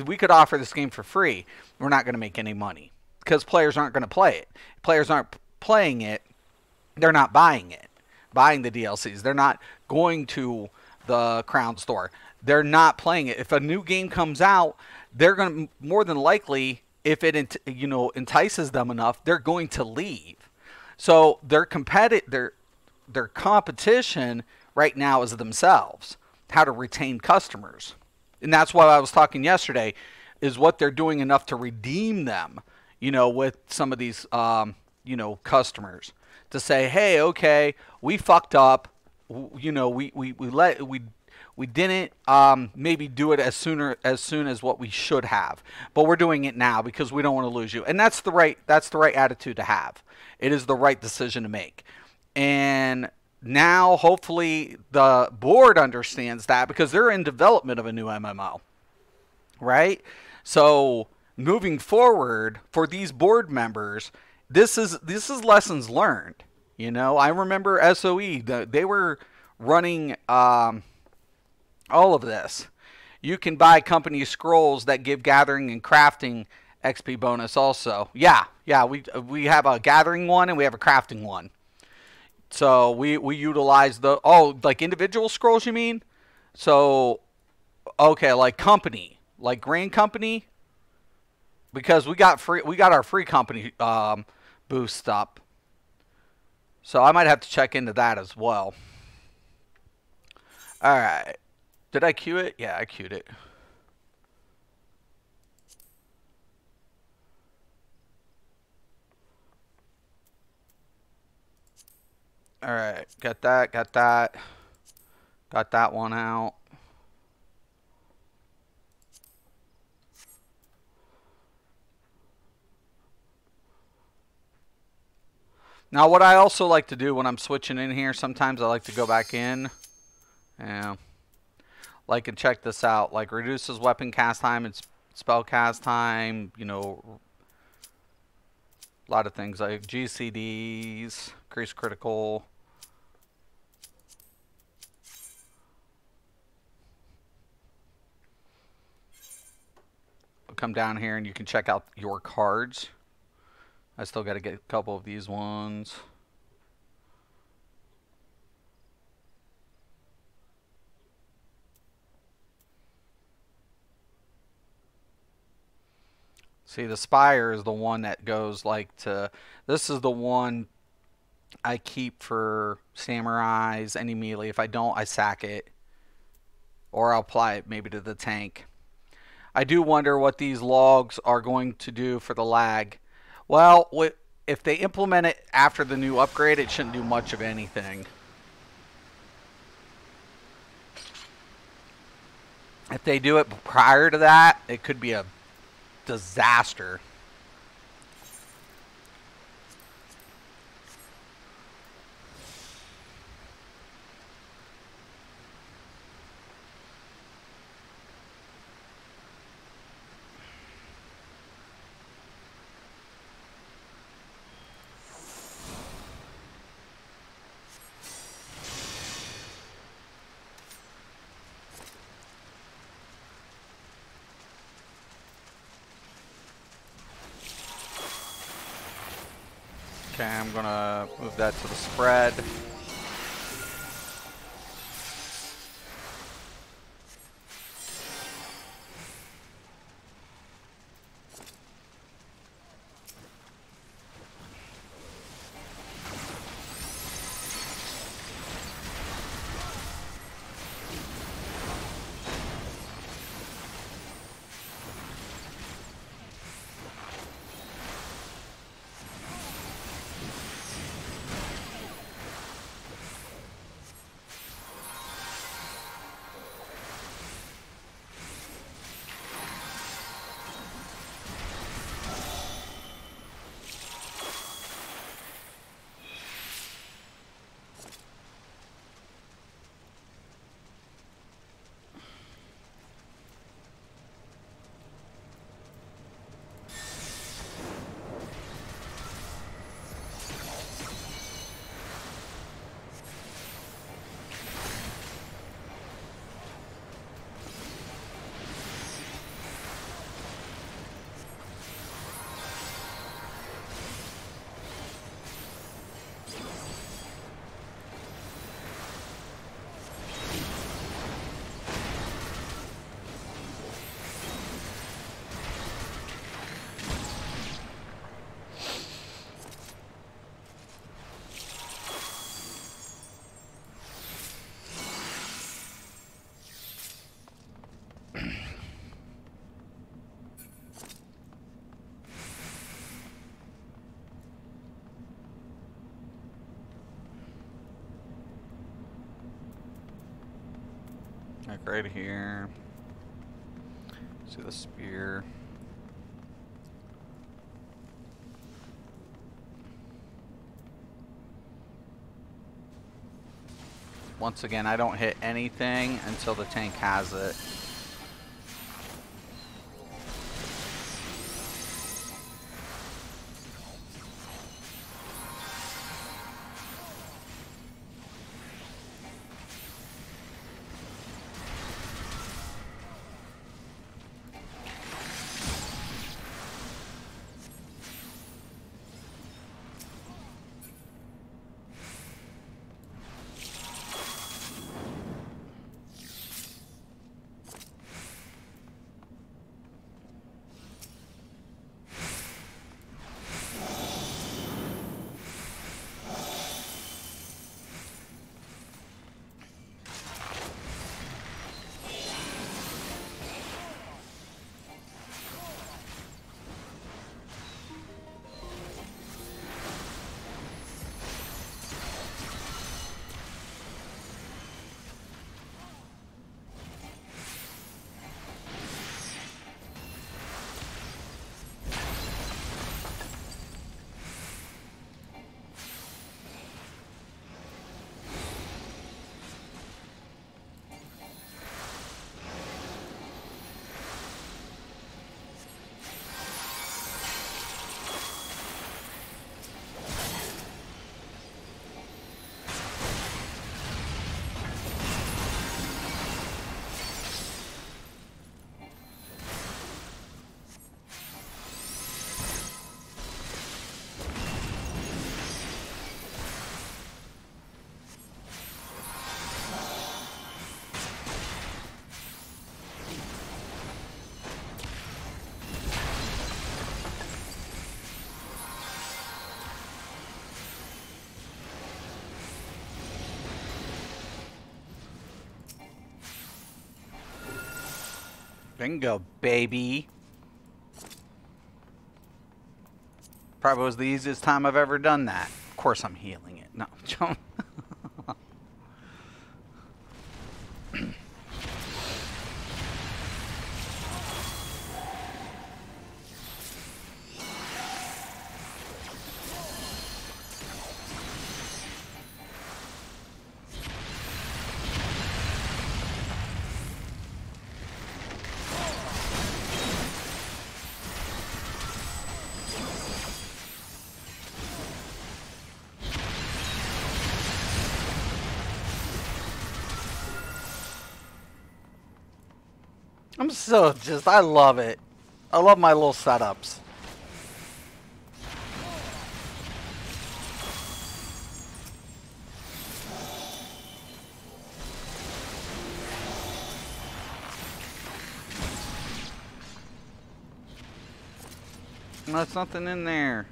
We could offer this game for free. We're not going to make any money because players aren't going to play it. Players aren't playing it. They're not buying it, buying the DLCs. They're not going to the Crown Store. They're not playing it. If a new game comes out, they're going to, more than likely, if it, you know, entices them enough, they're going to leave. So their competition right now is themselves, how to retain customers. And that's why I was talking yesterday, is what they're doing enough to redeem them, you know, with some of these, you know, customers, to say, hey, okay, we fucked up, you know, we didn't maybe do it as soon as what we should have, but we're doing it now because we don't want to lose you, and that's the right attitude to have. It is the right decision to make, and now, hopefully, the board understands that because they're in development of a new MMO, right? So, moving forward, for these board members, this is lessons learned. You know, I remember SOE, they were running all of this. You can buy company scrolls that give gathering and crafting XP bonus also. Yeah, we have a gathering one and we have a crafting one. So we utilize the, like individual scrolls, you mean? So, okay, like company, like Grain Company, because we got our free company boost up. So I might have to check into that as well. All right, did I queue it? Yeah, I queued it. All right, got that one out. Now, what I also like to do when I'm switching in here, sometimes I like to go back in. Yeah. Like, and check this out. Like, reduces weapon cast time and spell cast time. You know, a lot of things like GCDs, increase critical. come down here and you can check out your cards. I still got to get a couple of these ones. See, the Spire is the one that goes like to... This is the one I keep for Samurais, any melee. If I don't, I sack it. Or I'll apply it maybe to the tank. I do wonder what these logs are going to do for the lag. Well, if they implement it after the new upgrade, it shouldn't do much of anything. If they do it prior to that, it could be a disaster. Okay, I'm gonna move that to the spread. Like right here. See the spear. Once again, I don't hit anything until the tank has it. Bingo, baby. Probably was the easiest time I've ever done that. Of course I'm healing it. No, John. I'm so just, I love it. I love my little setups. There's nothing in there.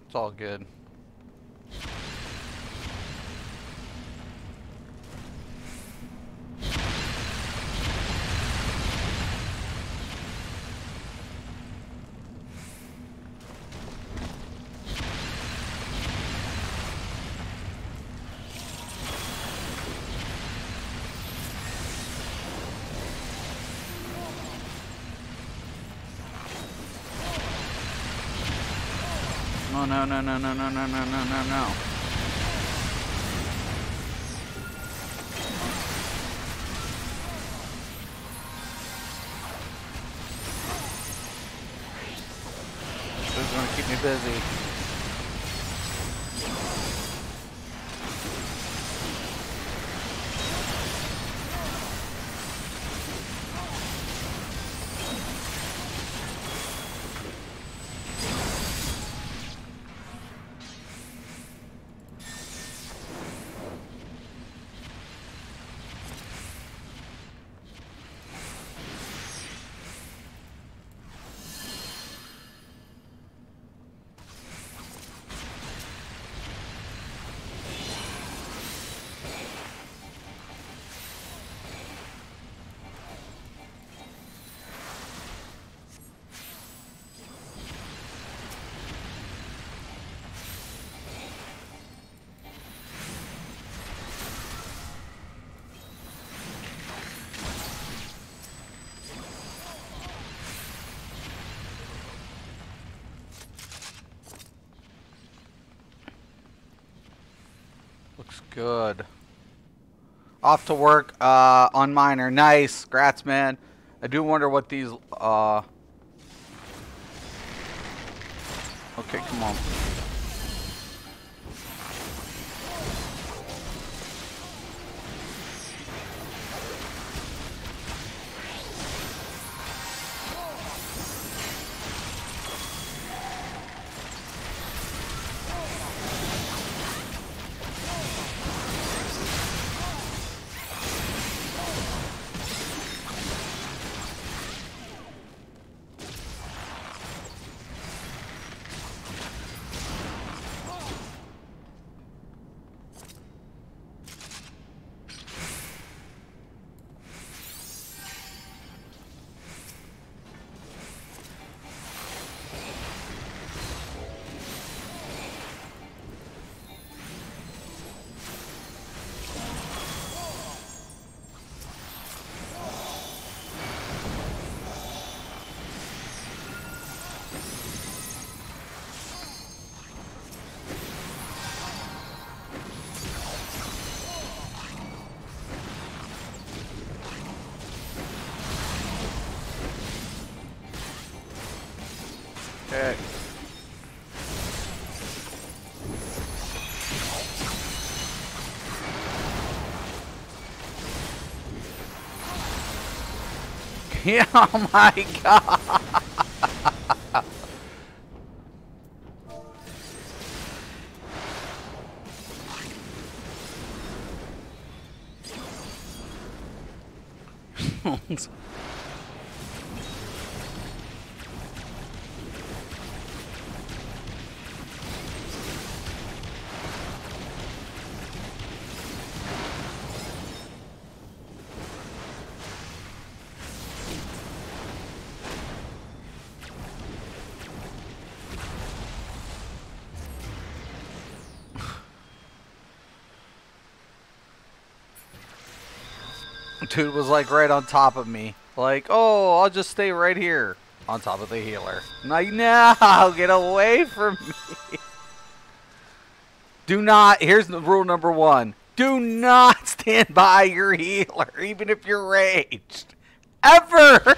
It's all good. Oh, no, no, no, no, no, no, no, no, no, no. This is going to keep me busy. Looks good. Off to work on miner. Nice. Grats, man. I do wonder what these... Okay, come on. Yeah, oh my god. Dude was like right on top of me. Like, oh, I'll just stay right here on top of the healer. Like, no, get away from me. Do not, here's the rule number 1. Do not stand by your healer, even if you're raged. Ever!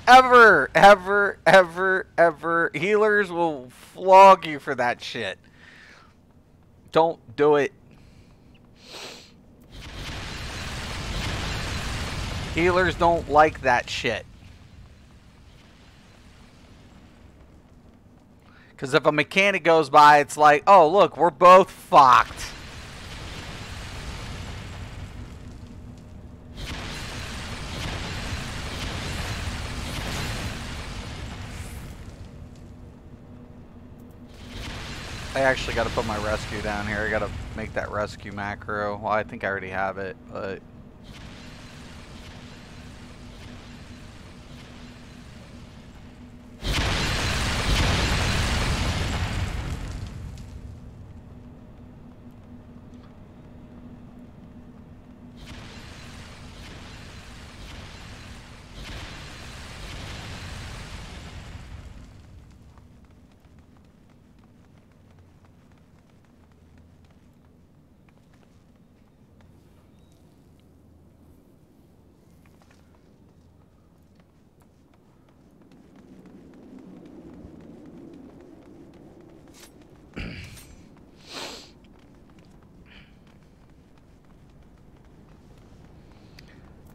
Ever, ever, ever, ever. Healers will flog you for that shit. Don't do it. Healers don't like that shit. Because if a mechanic goes by, it's like, oh, look, we're both fucked. I actually got to put my rescue down here. I got to make that rescue macro. Well, I think I already have it, but...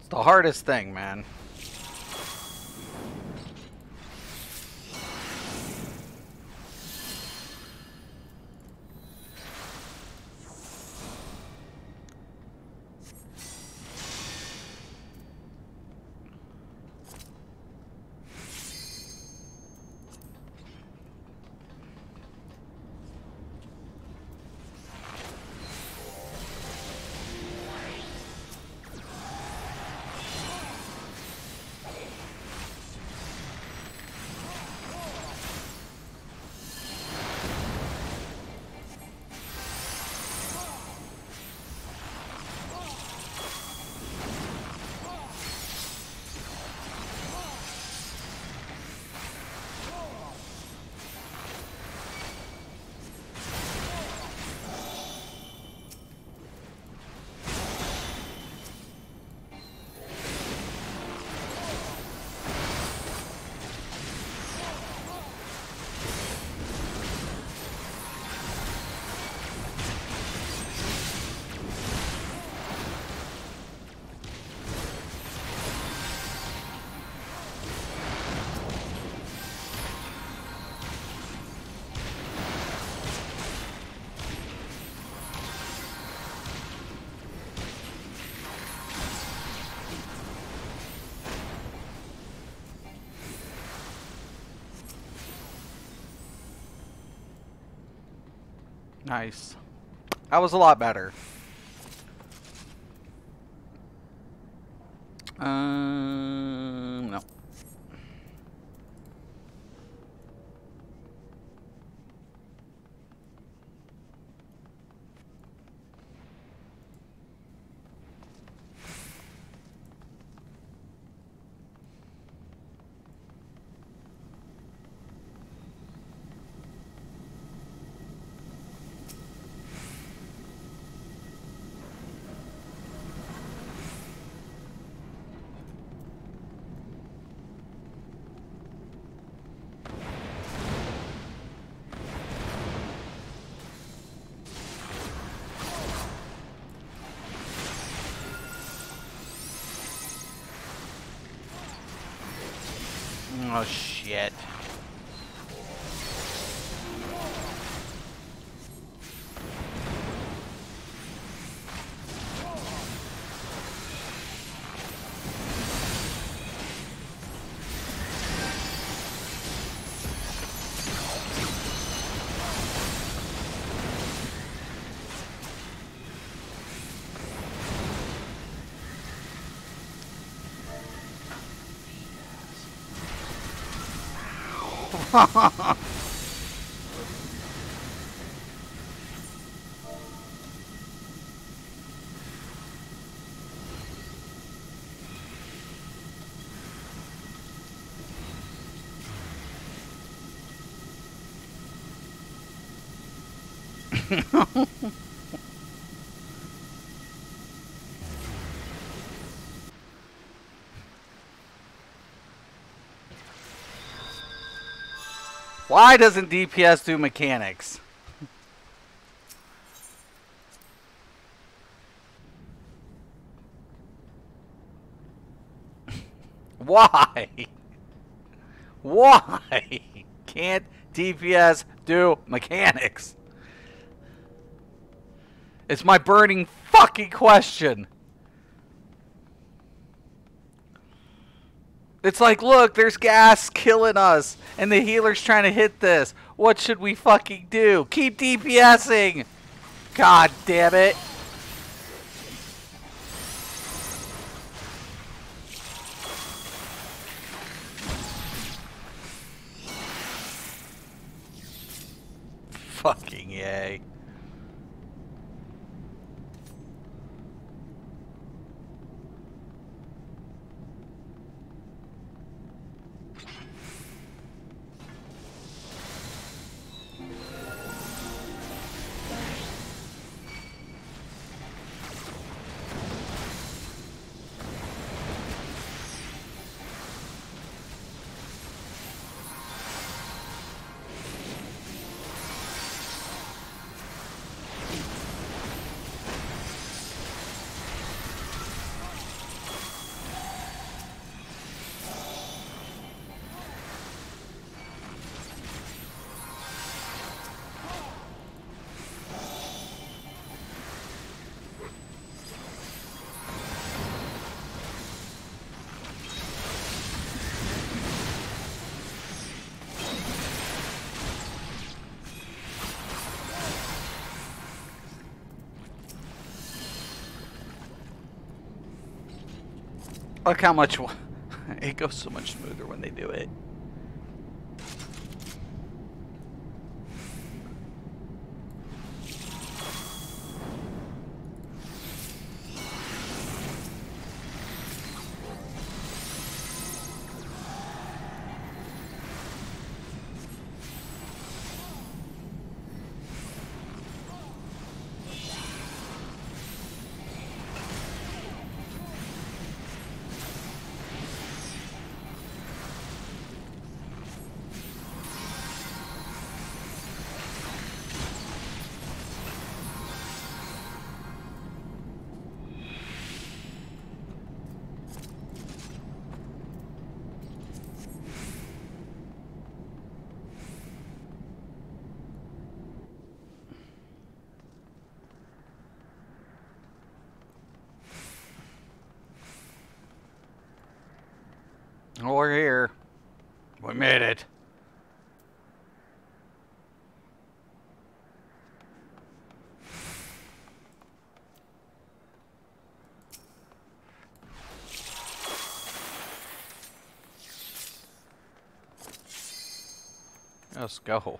It's the hardest thing, man. Nice. That was a lot better. No. Shit. Why doesn't DPS do mechanics? Why? Why can't DPS do mechanics? It's my burning fucking question. It's like, look, there's gas killing us, and the healer's trying to hit this. What should we fucking do? Keep DPSing! God damn it. Fucking yay. Look how much it goes so much smoother when they do it. Oh, we're here. We made it. Let's go.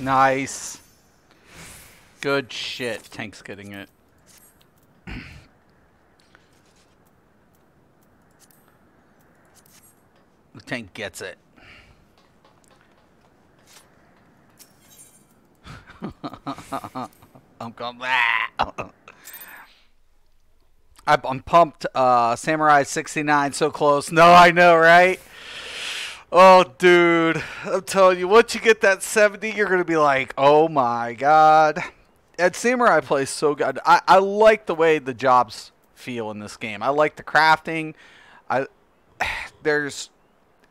Nice. Good shit. Tank's getting it. The tank gets it. I'm going back. I'm pumped. Samurai 69, so close. No, I know, right? Oh, dude. I'm telling you, once you get that 70, you're going to be like, oh my god. And Samurai plays so good. I like the way the jobs feel in this game. I like the crafting.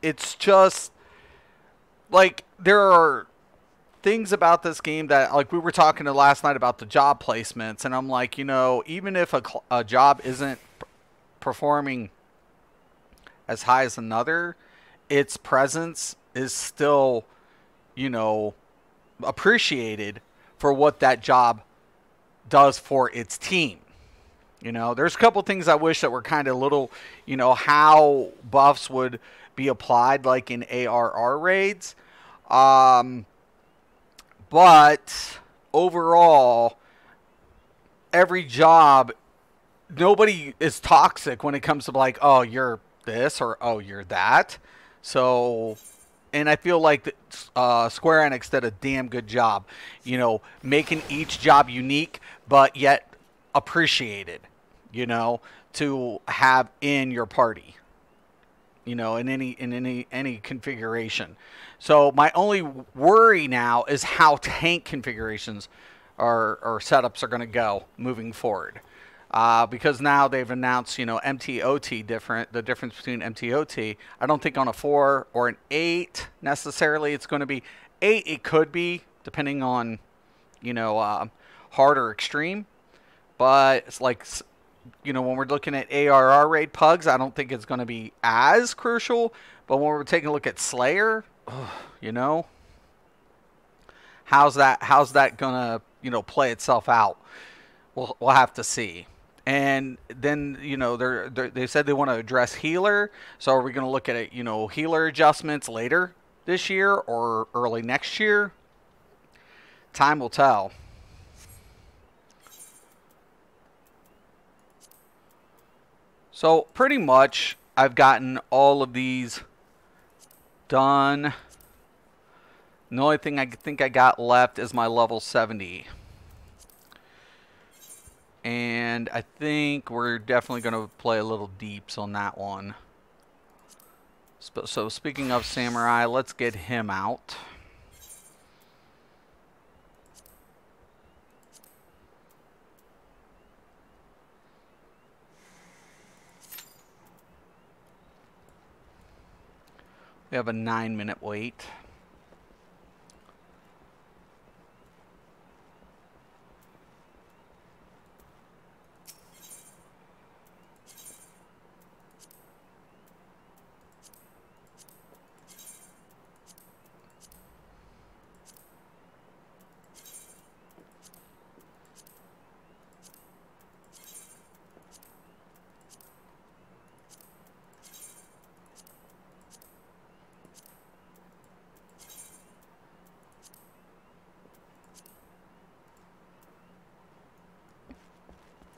It's just, like, there are things about this game that, like, we were talking last night about the job placements, and I'm like, you know, even if a job isn't performing as high as another, its presence is still, you know, appreciated for what that job does for its team. You know, there's a couple things I wish that were kind of little, you know, how buffs would be applied, like in ARR raids. But overall, every job, nobody is toxic when it comes to like, oh, you're this or oh, you're that. So, and I feel like Square Enix did a damn good job, you know, making each job unique, but yet appreciated, you know, to have in your party, you know, in any configuration. So my only worry now is how tank configurations or setups are going to go moving forward. Because now they've announced, you know, MTOT the difference between MTOT. I don't think on a 4 or an 8 necessarily it's going to be 8. It could be, depending on, you know, hard or extreme. But it's like, you know, when we're looking at ARR raid pugs, I don't think it's going to be as crucial. But when we're taking a look at Slayer, you know, how's that going to, you know, play itself out? We'll have to see. And then, you know, they said they want to address healer. So are we going to look at it, you know, healer adjustments later this year or early next year? Time will tell. So pretty much I've gotten all of these done. The only thing I think I got left is my level 70. And I think we're definitely going to play a little deeps on that one. So speaking of Samurai, let's get him out. We have a 9-minute wait.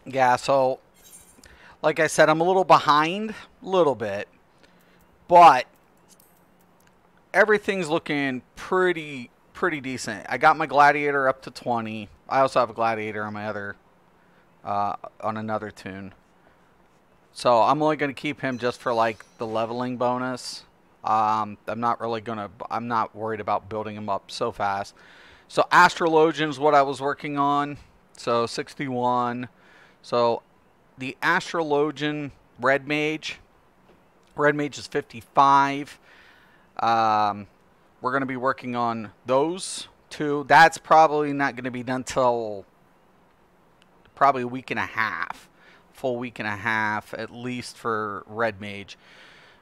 Yeah, so like I said, I'm a little behind, a little bit, but everything's looking pretty decent. I got my gladiator up to 20. I also have a gladiator on my other on another tune. So I'm only going to keep him just for like the leveling bonus. I'm not worried about building him up so fast. So Astrologian is what I was working on. So 61. So the Astrologian Red Mage is 55. We're going to be working on those two. That's probably not going to be done till probably a week and a half. Full week and a half at least for Red Mage.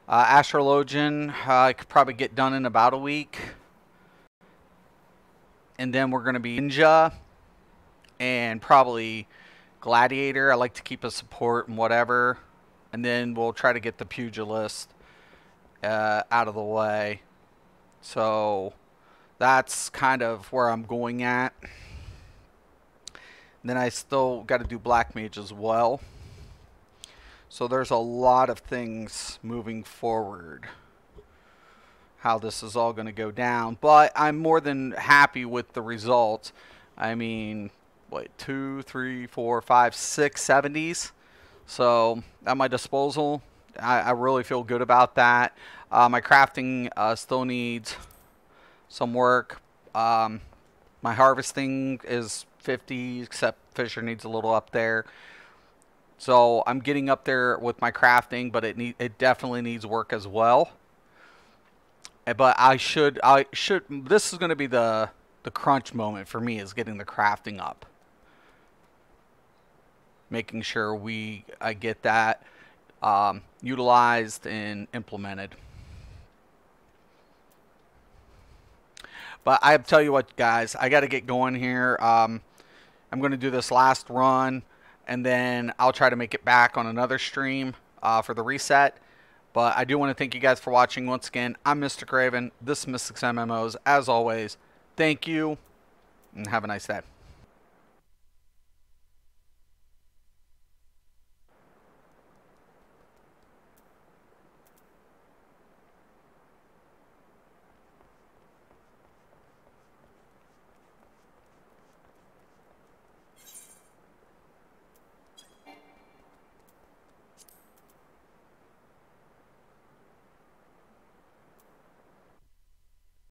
Astrologian, I could probably get done in about a week. And then we're going to be Ninja and probably Gladiator. I like to keep a support and whatever. And then we'll try to get the Pugilist out of the way. So That's kind of where I'm going at. Then I still got to do Black Mage as well. So there's a lot of things moving forward. How this is all going to go down. But I'm more than happy with the results. I mean, what, 2, 3, 4, 5, 6 70s. So at my disposal, I really feel good about that. My crafting still needs some work. My harvesting is 50, except Fisher needs a little up there. So I'm getting up there with my crafting, but it definitely needs work as well. But I should. This is going to be the crunch moment for me, is getting the crafting up, making sure I get that utilized and implemented. But I tell you what, guys, I got to get going here. I'm going to do this last run, and then I'll try to make it back on another stream for the reset. But I do want to thank you guys for watching once again. I'm Mr. Craven. This is Mystics MMOs. As always, thank you, and have a nice day.